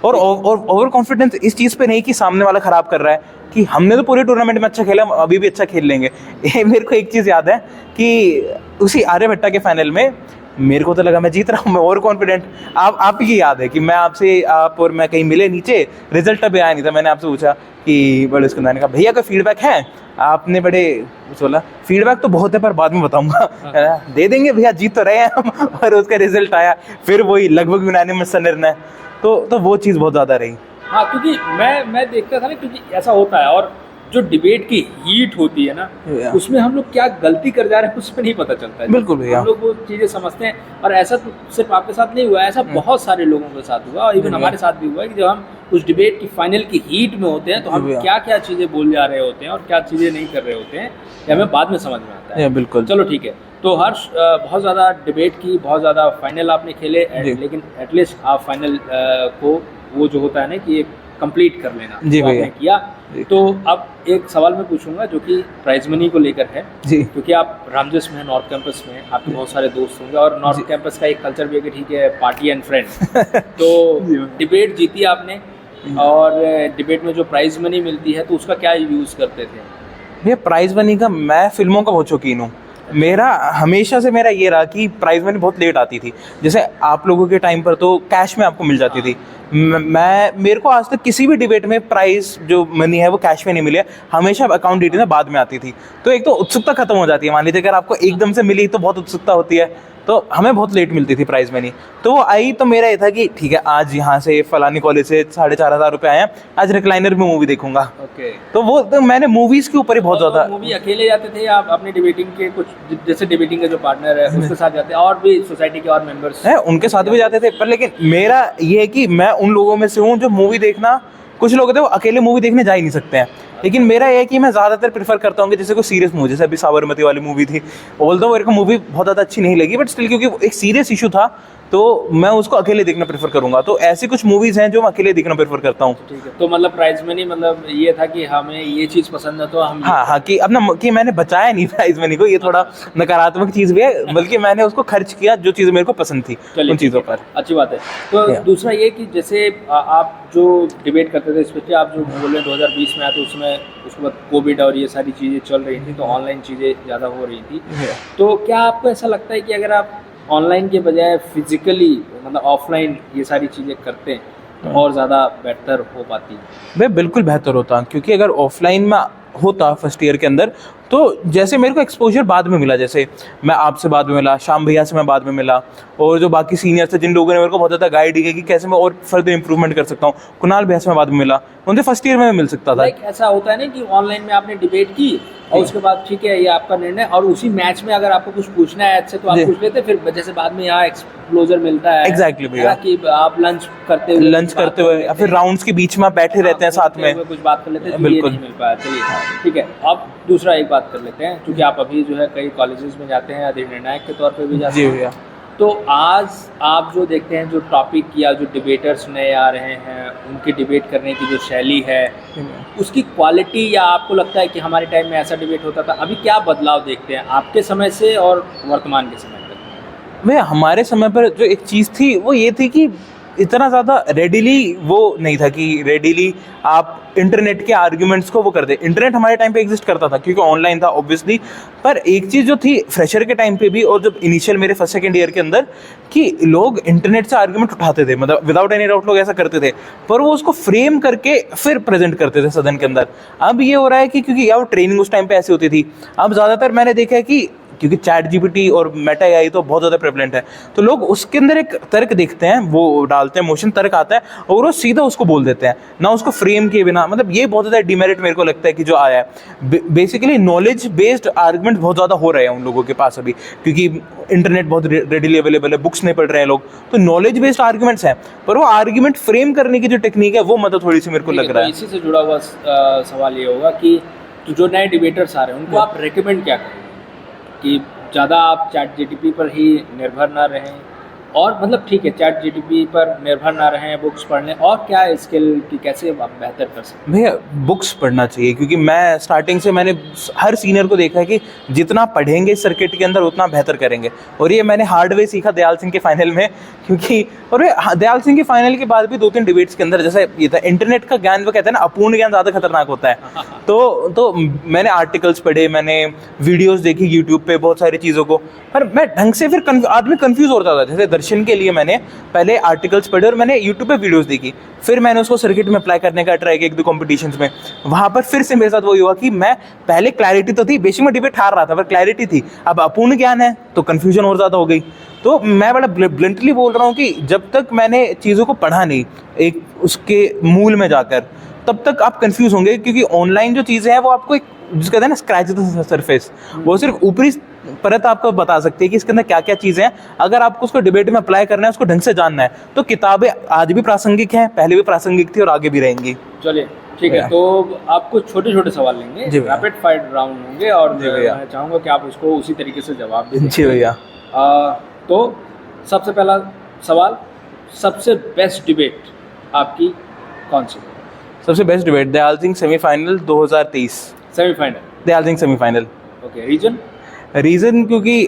और ओवर कॉन्फिडेंस इस चीज़ पे नहीं कि सामने वाला ख़राब कर रहा है, कि हमने तो पूरे टूर्नामेंट में अच्छा खेला, अभी भी अच्छा खेल लेंगे। मेरे को एक चीज़ याद है कि उसी आर्यभट्टा के फाइनल में मेरे को तो लगा मैं जीत रहा हूँ, मैं ओवर कॉन्फिडेंट। आप ही याद है कि मैं आपसे, आप और मैं कहीं मिले नीचे, रिजल्ट अभी आया नहीं था, मैंने आपसे पूछा कि बड़े उसके अंदर ने कहा भैया का फीडबैक है, आपने बड़े बोला फीडबैक तो बहुत है पर बाद में बताऊंगा। दे देंगे भैया, जीत तो रहे हैं हम, और उसका रिजल्ट आया फिर वही लगभग यूनानिमस निर्णय। तो वो चीज़ बहुत ज़्यादा रही।
हाँ, क्योंकि मैं देखता था ना, क्योंकि ऐसा होता है, और जो डिबेट की हीट होती है ना,
Yeah.
उसमें हम लोग क्या गलती कर जा रहे हैं उसमें नहीं पता चलता है।
बिल्कुल भैया।
हम लोग वो चीज़ें समझते हैं, और ऐसा तो सिर्फ आपके साथ नहीं हुआ है, ऐसा बहुत सारे लोगों के साथ हुआ, और इवन हमारे साथ भी हुआ है कि जब हम उस डिबेट की फाइनल की हीट में होते हैं तो हम
Yeah.
क्या क्या चीज़ें बोल जा रहे होते हैं और क्या चीज़ें नहीं कर रहे होते हैं, ये हमें बाद में समझ में आता है।
बिल्कुल।
चलो ठीक है, तो हर्ष बहुत ज़्यादा डिबेट की, बहुत ज़्यादा फाइनल आपने खेले,
जी।
लेकिन एटलीस्ट आप फाइनल को वो जो होता है ना कि कंप्लीट कर लेना,
जी
वो
भैया।
आपने किया।
जी।
तो अब एक सवाल मैं पूछूंगा जो कि प्राइज मनी को लेकर है,
जी।
क्योंकि आप रामजस में हैं, नॉर्थ कैंपस में हैं, आपके बहुत सारे दोस्त होंगे, और नॉर्थ कैंपस का एक कल्चर भी है कि ठीक है पार्टी एंड फ्रेंड्स। तो डिबेट जीती आपने, और डिबेट में जो प्राइज मनी मिलती है तो उसका क्या यूज़ करते थे?
भैया प्राइज मनी का, मैं फिल्मों का बहुत शौकीन हूँ। मेरा हमेशा से मेरा ये रहा कि प्राइज मनी बहुत लेट आती थी। जैसे आप लोगों के टाइम पर तो कैश में आपको मिल जाती थी। मेरे को आज तक किसी भी डिबेट में प्राइज जो मनी है वो कैश में नहीं मिली है, हमेशा अकाउंट डिटेल बाद में आती थी। तो एक तो उत्सुकता खत्म हो जाती है। मान लीजिए अगर आपको एकदम से मिली तो बहुत उत्सुकता होती है, तो हमें बहुत लेट मिलती थी प्राइज मनी। तो वो आई तो मेरा ये था कि ठीक है, आज यहाँ से फलानी कॉलेज से 4,500 रुपये आए हैं, आज रिक्लाइनर में मूवी देखूंगा।
ओके।
तो वो तो मैंने मूवीज़ के ऊपर ही बहुत ज़्यादा।
मूवी अकेले जाते थे या आप अपने डिबेटिंग के कुछ, जैसे डिबेटिंग का जो पार्टनर है उसके साथ जाते हैं, और भी सोसाइटी के और मेंबर्स
है उनके साथ भी जाते थे, पर लेकिन मेरा ये है कि मैं उन लोगों में से हूँ जो मूवी देखना, कुछ लोग होते हैं वो अकेले मूवी देखने जा ही नहीं सकते हैं, लेकिन मेरा ये है कि मैं ज़्यादातर प्रेफर करता हूँ कि जैसे कोई सीरियस मूवी, जैसे अभी साबरमती वाली मूवी थी, ऑल्दो मेरे को मूवी बहुत ज़्यादा अच्छी नहीं लगी, बट स्टिल क्योंकि वो एक सीरियस इशू था तो मैं उसको अकेले देखना प्रेफर करूँगा। तो ऐसी कुछ मूवीज़ हैं जो मैं अकेले देखना प्रेफर करता हूँ।
ठीक है, तो मतलब प्राइज मनी मतलब ये था कि हमें ये चीज़ पसंद है तो हम
हाँ, कि अपना कि मैंने बचाया नहीं प्राइज मनी को, ये थोड़ा नकारात्मक चीज़ भी है, बल्कि मैंने उसको खर्च किया जो चीज़ मेरे को पसंद थी उन चीज़ों पर।
अच्छी बात है। तो
Yeah.
दूसरा ये कि जैसे आप जो डिबेट करते थे, स्पेशली आप जो बोल रहे हैं 2020 में आए, तो उसके बाद कोविड और ये सारी चीज़ें चल रही थी, तो ऑनलाइन चीज़ें ज़्यादा हो रही थी। तो क्या आपको ऐसा लगता है कि अगर आप ऑनलाइन के बजाय फिजिकली मतलब ऑफलाइन ये सारी चीज़ें करते हैं तो और ज़्यादा बेहतर हो पाती है?
भाई बिल्कुल बेहतर होता, क्योंकि अगर ऑफलाइन में होता फर्स्ट ईयर के अंदर, तो जैसे मेरे को एक्सपोजर बाद में मिला, जैसे मैं आपसे बाद में मिला, श्याम भैया से मैं बाद में मिला, और जो बाकी सीनियर थे जिन लोगों ने मेरे को बहुत ज़्यादा गाइड किया कि कैसे मैं और फर्दर इंप्रूवमेंट कर सकता हूँ, कुणाल भैया से मैं बाद में मिला, उनसे फर्स्ट ईयर में मिल सकता था।
लाइक ऐसा होता है ना कि ऑनलाइन में आपने डिबेट की और उसके बाद ठीक है ये आपका निर्णय, और उसी मैच में अगर आपको कुछ पूछना है अच्छे तो आप पूछ लेते, फिर जैसे बाद में यहाँ एक्सप्लोजर मिलता है।
एग्जैक्टली भैया,
कि आप लंच करते हुए
या फिर राउंड्स के बीच में बैठे रहते हैं साथ में,
कुछ बात कर लेते हैं,
बिल्कुल
नहीं मिल पाया। चलिए ठीक है, अब दूसरा एक बात कर लेते हैं, क्योंकि आप अभी जो है कई कॉलेजेस में जाते हैं, अधिनिर्णायक के तौर पे भी जाते हैं।
जी भैया।
तो आज आप जो देखते हैं, जो टॉपिक या जो डिबेटर्स नए आ रहे हैं, उनकी डिबेट करने की जो शैली है, उसकी क्वालिटी, या आपको लगता है कि हमारे टाइम में ऐसा डिबेट होता था, अभी क्या बदलाव देखते हैं आपके समय से और वर्तमान के समय तक?
भैया हमारे समय पर जो एक चीज़ थी वो ये थी कि इतना ज़्यादा रेडिली वो नहीं था कि रेडिली आप इंटरनेट के आर्ग्यूमेंट्स को वो कर दे। इंटरनेट हमारे टाइम पे एग्जिस्ट करता था क्योंकि ऑनलाइन था ऑब्वियसली, पर एक चीज़ जो थी फ्रेशर के टाइम पे भी, और जब इनिशियल मेरे फर्स्ट सेकंड ईयर के अंदर, कि लोग इंटरनेट से आर्ग्यूमेंट उठाते थे, मतलब विदाउट एनी डाउट लोग ऐसा करते थे, पर वो उसको फ्रेम करके फिर प्रेजेंट करते थे सदन के अंदर। अब ये हो रहा है कि क्योंकि यार ट्रेनिंग उस टाइम पे ऐसी होती थी, अब ज़्यादातर मैंने देखा है कि क्योंकि चैट जीपीटी और मेटा एआई तो बहुत ज़्यादा प्रेवलेंट है, तो लोग उसके अंदर एक तर्क देखते हैं, वो डालते हैं, मोशन तर्क आता है और वो सीधा उसको बोल देते हैं, ना उसको फ्रेम किए बिना। मतलब ये बहुत ज़्यादा डिमेरिट मेरे को लगता है कि जो आया है। बेसिकली नॉलेज बेस्ड आर्गुमेंट बहुत ज़्यादा हो रहे हैं उन लोगों के पास अभी, क्योंकि इंटरनेट बहुत रेडिली अवेलेबल है, बुक्स नहीं पढ़ रहे हैं लोग, तो नॉलेज बेस्ड आर्गुमेंट्स हैं, पर वो आर्गुमेंट फ्रेम करने की जो टेक्निक है वो मतलब थोड़ी सी मेरे को लग रहा है।
इसी से जुड़ा हुआ सवाल ये होगा कि जो नए डिबेटर्स आ रहे हैं उनको आप रेकमेंड क्या करेंगे कि ज़्यादा आप चैट जीटीपी पर ही निर्भर ना रहें, और मतलब ठीक है चैट जीटीपी पर निर्भर ना रहें, बुक्स पढ़ लें, और क्या स्किल की कैसे आप बेहतर कर सकते हैं?
भैया बुक्स पढ़ना चाहिए, क्योंकि मैं स्टार्टिंग से मैंने हर सीनियर को देखा है कि जितना पढ़ेंगे इस सर्किट के अंदर उतना बेहतर करेंगे, और ये मैंने हार्ड वे सीखा दयाल सिंह के फाइनल में, क्योंकि और दयाल सिंह के फाइनल के बाद भी 2-3 डिबेट्स के अंदर जैसे ये था, इंटरनेट का ज्ञान वो कहते हैं ना अपूर्ण ज्ञान ज़्यादा खतरनाक होता है। तो मैंने आर्टिकल्स पढ़े, मैंने वीडियोस देखी यूट्यूब पे बहुत सारी चीज़ों को, पर मैं ढंग से फिर आदमी कंफ्यूज हो जाता था। जैसे दर्शन के लिए मैंने पहले आर्टिकल्स पढ़े और मैंने यूट्यूब पे वीडियोस देखी, फिर मैंने उसको सर्किट में अप्लाई करने का ट्राई किया 1-2 कॉम्पिटिशन्स में, वहाँ पर फिर से मेरे साथ वही हुआ कि मैं पहले क्लैरिटी तो थी, बेशक मैं डिबेट हार रहा था पर क्लैरिटी थी, अब अपूर्ण ज्ञान है तो कन्फ्यूजन और ज़्यादा हो गई। तो मैं बड़ा ब्लंटली बोल रहा हूँ कि जब तक मैंने चीज़ों को पढ़ा नहीं एक उसके मूल में जाकर, तब तक आप कंफ्यूज होंगे, क्योंकि ऑनलाइन जो चीज़ें हैं वो आपको एक जिसको कहते हैं ना स्क्रैच द सरफेस, वो सिर्फ ऊपरी परत आपको बता सकती है कि इसके अंदर क्या क्या चीज़ें हैं। अगर आपको उसको डिबेट में अप्लाई करना है, उसको ढंग से जानना है, तो किताबें आज भी प्रासंगिक हैं, पहले भी प्रासंगिक थी और आगे भी रहेंगी।
चलिए ठीक है, तो आपको छोटे छोटे सवाल लेंगे,
जी भैया।
रैपिड फायर राउंड होंगे, और
जी भैया।
मैं चाहूँगा कि आप उसको उसी तरीके से जवाब दें।
जी भैया।
तो सबसे पहला सवाल, सबसे बेस्ट डिबेट आपकी कौन सी?
सबसे best debate Dayal Singh semifinal 2023।
Semifinal,
Dayal Singh semifinal.
Okay. Reason?
Reason क्योंकि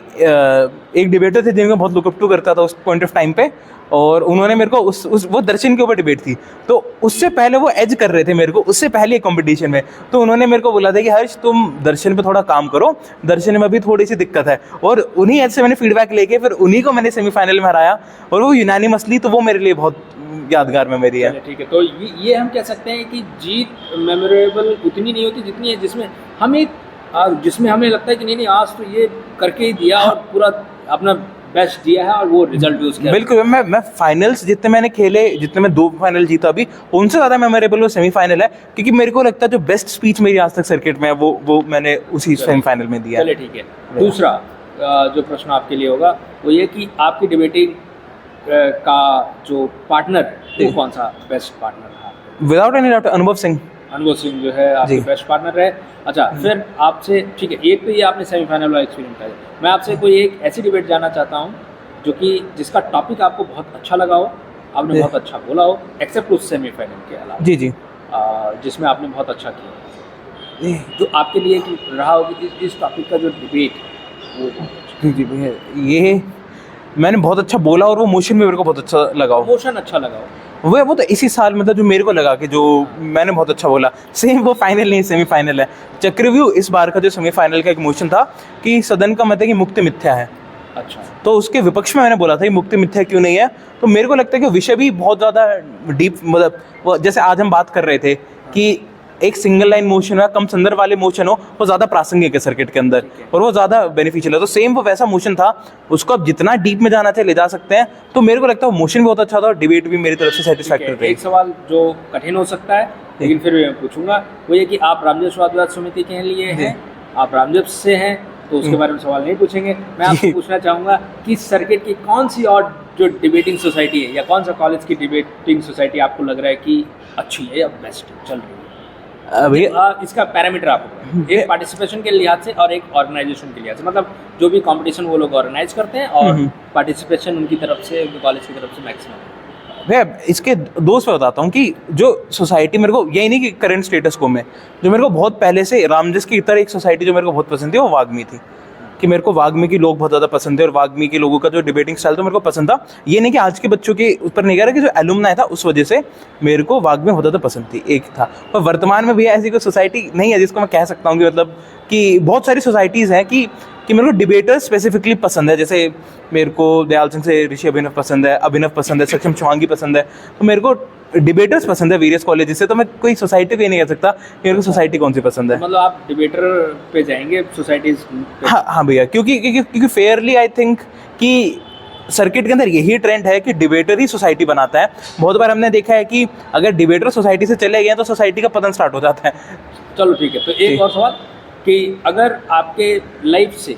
एक डिबेटर थे जिनको बहुत लुकअप टू करता था उस पॉइंट ऑफ टाइम पे, और उन्होंने मेरे को उस वो दर्शन के ऊपर डिबेट थी, तो उससे पहले वो एज कर रहे थे मेरे को, उससे पहले कंपटीशन में, तो उन्होंने मेरे को बोला था कि हर्ष तुम दर्शन पे थोड़ा काम करो, दर्शन में अभी थोड़ी सी दिक्कत है, और उन्हीं एज से मैंने फीडबैक लेके फिर उन्हीं को मैंने सेमीफाइनल में हराया, और वो यूनानिमसली, तो वो मेरे लिए बहुत यादगार मेमोरी है।
ठीक है, तो ये हम कह सकते हैं कि जीत मेमोरेबल उतनी नहीं होती जितनी है जिसमें हमें लगता है कि नहीं आज तो ये करके ही दिया और पूरा अपना बेस्ट दिया है और वो रिजल्ट भी उसके।
बिल्कुल, मैं फाइनल्स जितने मैंने खेले, जितने मैं 2 फाइनल जीता अभी, उनसे ज़्यादा मेमोरेबल वो सेमीफाइनल है, क्योंकि मेरे को लगता है जो बेस्ट स्पीच मेरी आज तक सर्किट में है वो मैंने उसी सेमीफाइनल में दिया।
चलिए ठीक है, दूसरा जो प्रश्न आपके लिए होगा वो ये कि आपकी डिबेटिंग का जो पार्टनर वो कौन सा बेस्ट पार्टनर था?
विदाउट एनी डाउट अनुभव सिंह।
अनुभव सिंह जो है आपके बेस्ट पार्टनर है। अच्छा, फिर आपसे ठीक है, एक तो ये आपने सेमीफाइनल वाला एक्सपीरियंस है, मैं आपसे कोई एक ऐसी डिबेट जानना चाहता हूँ जो कि जिसका टॉपिक आपको बहुत अच्छा लगा हो, आपने बहुत अच्छा बोला हो, एक्सेप्ट उस सेमीफाइनल के अलावा।
जी जी।
जिसमें आपने बहुत अच्छा किया, जो आपके लिए कि रहा हो कि इस टॉपिक का जो डिबेट वो
जी जी भैया, ये मैंने बहुत अच्छा बोला और वो मोशन में मेरे को बहुत अच्छा लगा हो।
मोशन अच्छा लगा हो,
वो तो इसी साल मतलब जो मेरे को लगा कि जो मैंने बहुत अच्छा बोला, सेम वो फाइनल नहीं सेमीफाइनल है। चक्रव्यूह इस बार का जो सेमीफाइनल का एक मोशन था कि सदन का मत है कि मुक्ति मिथ्या है।
अच्छा,
तो उसके विपक्ष में मैंने बोला था कि मुक्ति मिथ्या क्यों नहीं है, तो मेरे को लगता है कि विषय भी बहुत ज़्यादा डीप, मतलब जैसे आज हम बात कर रहे थे कि एक सिंगल लाइन मोशन हो, कम संदर्भ वाले मोशन हो, वो ज़्यादा प्रासंगिक है सर्किट के अंदर और वो ज़्यादा बेनिफिशियल है। तो सेम वो वैसा मोशन था, उसको आप जितना डीप में जाना चाहे ले जा सकते हैं। तो मेरे को लगता है मोशन भी बहुत अच्छा था और डिबेट भी मेरी तरफ से सेटिस्फैक्टरी रही।
एक सवाल जो कठिन हो सकता है लेकिन फिर भी मैं पूछूंगा, वो ये कि आप रामजस वाद समिति के लिए हैं, आप रामजस से हैं, तो उसके बारे में सवाल नहीं पूछेंगे। मैं आपसे पूछना चाहूँगा कि सर्किट की कौन सी और जो डिबेटिंग सोसाइटी है या कौन सा कॉलेज की डिबेटिंग सोसाइटी आपको लग रहा है कि अच्छी है या बेस्ट चल रही है? अभी इसका पैरामीटर आपको एक पार्टिसिपेशन के लिहाज से और एक ऑर्गेनाइजेशन के लिहाज से, मतलब जो भी कंपटीशन वो लोग ऑर्गेनाइज करते हैं और पार्टिसिपेशन उनकी तरफ से, उनके कॉलेज की तरफ से मैक्सिमम।
भैया इसके दोस्त मैं बताता हूँ कि जो सोसाइटी मेरे को, यही नहीं कि करंट स्टेटस को में, जो मेरे को बहुत पहले से रामजस की तरह एक सोसाइटी जो मेरे को बहुत पसंद थी वो वाग्मी थी, कि मेरे को वाग्मी के लोग बहुत ज़्यादा पसंद थे और वाग्मी के लोगों का जो डिबेटिंग स्टाइल तो मेरे को पसंद था। ये नहीं कि आज के बच्चों के ऊपर नहीं कह रहा, कि जो एलुमनाई था उस वजह से मेरे को वाग्मी बहुत ज़्यादा पसंद थी, एक था। पर वर्तमान में भी ऐसी कोई सोसाइटी नहीं है जिसको मैं कह सकता हूँ कि मतलब कि बहुत सारी सोसाइटीज़ हैं कि मेरे को डिबेटर स्पेसिफिकली पसंद है। जैसे मेरे को दयाल सिंह से ऋषि अभिनव पसंद है, सक्षम चौहांगी पसंद है, तो मेरे को डिबेटर्स पसंद है वेरियस कॉलेजेस से। तो मैं कोई सोसाइटी को ये नहीं कह सकता कि मेरे को सोसाइटी कौन सी पसंद है।
मतलब आप डिबेटर पे जाएंगे सोसाइटीज?
हाँ भैया, क्योंकि फेयरली आई थिंक कि सर्किट के अंदर यही ट्रेंड है कि डिबेटर ही सोसाइटी बनाता है। बहुत बार हमने देखा है कि अगर डिबेटर सोसाइटी से चले गए तो सोसाइटी का पतन स्टार्ट हो जाता है।
चलो ठीक है, तो एक और सवाल कि अगर आपके लाइफ से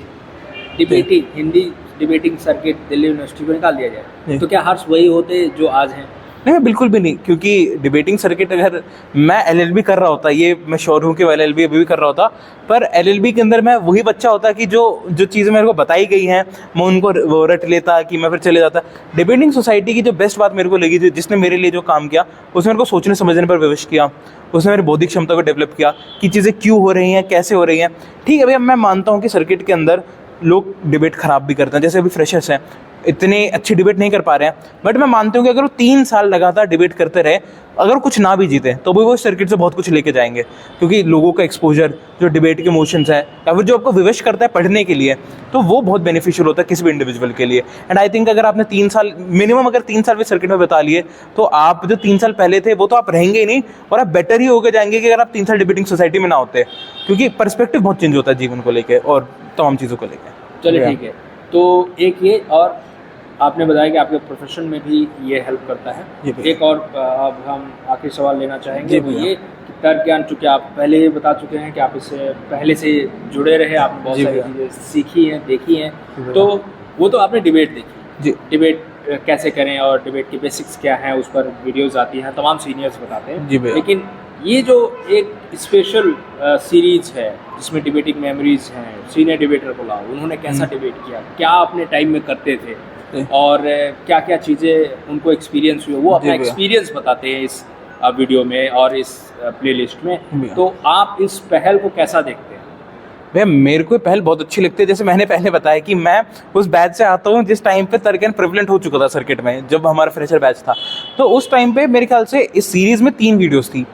debating, Hindi debating circuit Delhi university को निकाल दिया जाए तो क्या हर्ष वही होते जो आज हैं?
नहीं, बिल्कुल भी नहीं, क्योंकि डिबेटिंग सर्किट अगर मैं एलएलबी कर रहा होता, ये मैं श्योर हूँ कि एलएलबी अभी भी कर रहा होता, पर एलएलबी के अंदर मैं वही बच्चा होता कि जो चीज़ें मेरे को बताई गई हैं मैं उनको वो रट लेता कि मैं फिर चले जाता। डिबेटिंग सोसाइटी की जो बेस्ट बात मेरे को लगी, जिसने मेरे लिए जो काम किया, उसने मेरे को सोचने समझने पर विवश किया, उसने मेरी बौद्धिक क्षमता को डेवलप किया कि चीज़ें क्यों हो रही हैं, कैसे हो रही हैं। ठीक है भैया, मैं मानता हूँ कि सर्किट के अंदर लोग डिबेट ख़राब भी करते हैं, जैसे अभी फ्रेशर्स हैं, इतने अच्छी डिबेट नहीं कर पा रहे हैं, बट मैं मानता हूँ कि अगर वो 3 साल लगातार डिबेट करते रहे, अगर कुछ ना भी जीते तो भी वो सर्किट से बहुत कुछ लेके जाएंगे, क्योंकि लोगों का एक्सपोजर, जो डिबेट के मोशंस हैं या फिर जो आपको विवश करता है पढ़ने के लिए, तो वो बहुत बेनिफिशियल होता है किसी भी इंडिविजुअल के लिए। एंड आई थिंक अगर आपने 3 साल मिनिमम, अगर 3 साल भी सर्किट में बिता लिए, तो आप जो 3 साल पहले थे वो तो आप रहेंगे ही नहीं, और आप बेटर ही होकर जाएंगे कि अगर आप 3 साल डिबेटिंग सोसाइटी में ना होते, क्योंकि पर्सपेक्टिव बहुत चेंज होता है जीवन को लेकर और तमाम चीज़ों को लेकर।
चलिए ठीक है, तो एक ये और आपने बताया कि आपके प्रोफेशन में भी ये हेल्प करता
जी
है।
भैया।
एक और अब हम आखिरी सवाल लेना चाहेंगे,
जी
वो
भैया।
ये कि तर्क ज्ञान, चूँकि आप पहले ही बता चुके हैं कि आप इससे पहले से जुड़े रहे, आपने बहुत
जी
सारी
भैया।
चीज़ें सीखी हैं, देखी हैं,
भैया।
तो वो तो आपने डिबेट देखी,
जी
डिबेट कैसे करें और डिबेट की बेसिक्स क्या हैं, उस पर वीडियोज़ आती हैं, तमाम सीनियर्स बताते हैं।
जी भैया।
लेकिन ये जो एक स्पेशल सीरीज है जिसमें डिबेटिंग मेमोरीज हैं, सीनियर डिबेटर को लाओ, उन्होंने कैसा डिबेट किया, क्या अपने टाइम में करते थे
जी।
और क्या क्या चीज़ें उनको एक्सपीरियंस हुई, वो अपना
जी भैया।
एक्सपीरियंस बताते हैं इस वीडियो में और इस प्लेलिस्ट में।
भैया।
तो आप इस पहल को कैसा देखते हैं?
भैया मेरे को ये पहल बहुत अच्छी लगती है। जैसे मैंने पहले बताया कि मैं उस बैच से आता हूँ जिस टाइम पे तर्क ज्ञान प्रेवलेंट हो चुका था सर्किट में, जब हमारा फ्रेशर बैच था। तो उस टाइम पे मेरे ख्याल से इस सीरीज में 3 वीडियोस थी।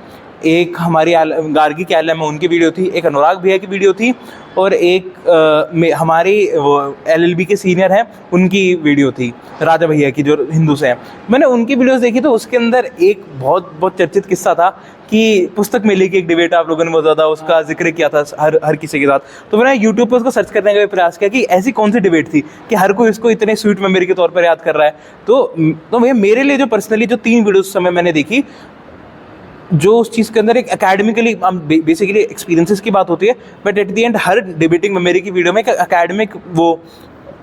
एक हमारी गार्गी के आलम में उनकी वीडियो थी, एक अनुराग भैया की वीडियो थी, और एक हमारे वो LLB के सीनियर हैं उनकी वीडियो थी, राजा भैया की, जो हिंदू से हैं। मैंने उनकी वीडियोस देखी तो उसके अंदर एक बहुत चर्चित किस्सा था कि पुस्तक मेले की एक डिबेट आप लोगों ने बहुत ज़्यादा उसका जिक्र किया था हर किसी के साथ। तो मैंने यूट्यूब पर उसको सर्च करने का भी प्रयास किया कि ऐसी कौन सी डिबेट थी कि हर कोई इसको इतने स्वीट मेमोरी के तौर पर याद कर रहा है। तो भैया मेरे लिए जो पर्सनली जो 3 वीडियो उस समय मैंने देखी, जो उस चीज़ के अंदर एक एकेडमिकली बेसिकली एक्सपीरियंसेस की बात होती है, but at the end her debating memory की वीडियो में एक एकेडमिक वो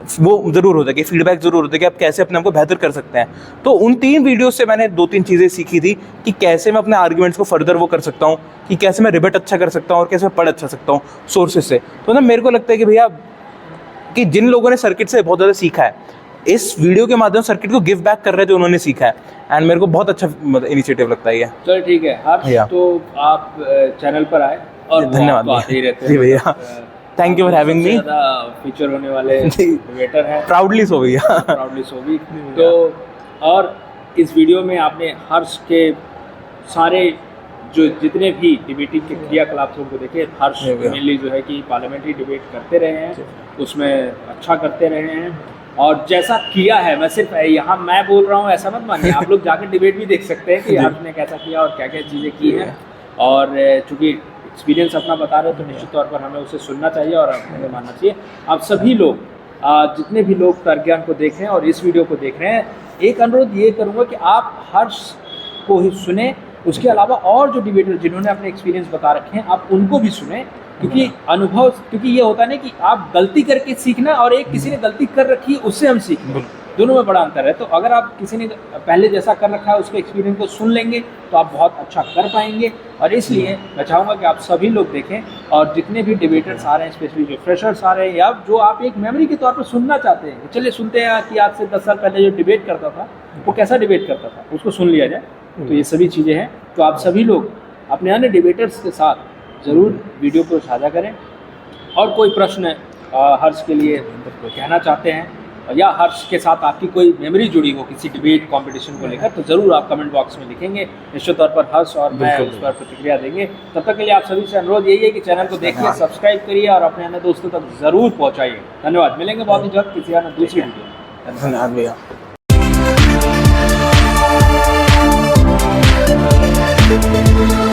ज़रूर होता है कि फीडबैक ज़रूर होता है कि आप कैसे अपने आप को बेहतर कर सकते हैं। तो उन 3 वीडियो से मैंने 2-3 चीज़ें सीखी थी कि कैसे मैं अपने आर्ग्यूमेंट्स को फर्दर वो कर सकता हूँ, कि कैसे मैं रिबेट अच्छा कर सकता हूँ और कैसे मैं पढ़ अच्छा सकता हूँ सोर्सेज से। तो ना मेरे को लगता है कि भैया कि जिन लोगों ने सर्किट से बहुत ज़्यादा सीखा है, इस वीडियो के माध्यम से सर्किट को गिव बैक कर रहे हैं जो उन्होंने सीखा है, एंड मेरे को बहुत अच्छा इनिशिएटिव लगता है ये।
चलो ठीक है हर्ष,
भैया।
तो आप चैनल पर आए और
धन्यवाद
वो आते ही रहते हैं।
जी भैया, thank you for having me.
ज़्यादा फीचर होने वाले
जी।
डिबेटर हैं,
प्राउडली सो भैया।
प्राउडली सो भी। तो और इस वीडियो में आपने हर्ष के सारे जो जितने भी डिबेटिंग के क्रियाकलाप थे उनको देखे। हर्ष
जी भैया।
मेनली जो है कि पार्लियामेंट्री डिबेट करते रहे हैं, उसमें अच्छा करते रहे हैं, और जैसा किया है, मैं सिर्फ यहाँ मैं बोल रहा हूँ ऐसा मत मानिए, आप लोग जाकर डिबेट भी देख सकते हैं कि
जी।
हर्ष ने कैसा किया और क्या क्या चीज़ें की हैं। और चूँकि एक्सपीरियंस अपना बता रहे हो तो निश्चित तौर पर हमें उसे सुनना चाहिए और हमें मानना चाहिए। आप सभी लोग जितने भी लोग तर्क ज्ञान को देख रहे हैं और इस वीडियो को देख रहे हैं, एक अनुरोध ये करूँगा कि आप हर्ष को ही सुने, उसके अलावा और जो डिबेटर जिन्होंने अपने एक्सपीरियंस बता रखे हैं आप उनको भी सुने, क्योंकि अनुभव, क्योंकि ये होता है ना कि आप गलती करके सीखना और एक किसी ने गलती कर रखी है उससे हम सीखें, दोनों में बड़ा अंतर है। तो अगर आप किसी ने पहले जैसा कर रखा है उसके एक्सपीरियंस को सुन लेंगे तो आप बहुत अच्छा कर पाएंगे। और इसलिए मैं चाहूँगा कि आप सभी लोग देखें, और जितने भी डिबेटर्स आ रहे हैं, स्पेशली जो फ्रेशर्स आ रहे हैं या जो आप एक मेमोरी के तौर पर सुनना चाहते हैं, चलिए सुनते हैं कि आज से 10 साल पहले जो डिबेट करता था वो कैसा डिबेट करता था, उसको सुन लिया जाए। तो ये सभी चीज़ें हैं। तो आप सभी लोग अपने अन्य डिबेटर्स के साथ ज़रूर वीडियो को साझा करें, और कोई प्रश्न हर्ष के लिए कहना चाहते हैं या हर्ष के साथ आपकी कोई मेमोरी जुड़ी हो किसी डिबेट कंपटीशन को लेकर, तो ज़रूर आप कमेंट बॉक्स में लिखेंगे। निश्चित तौर पर हर्ष और मैं उस पर प्रतिक्रिया देंगे। तब तक के लिए आप सभी से अनुरोध यही है कि चैनल को देखिए, सब्सक्राइब करिए और अपने अन्य दोस्तों तक ज़रूर पहुँचाइए। धन्यवाद। मिलेंगे बहुत ही जल्द किसी अन्य दूसरी वीडियो।
धन्यवाद भैया।
Thank you.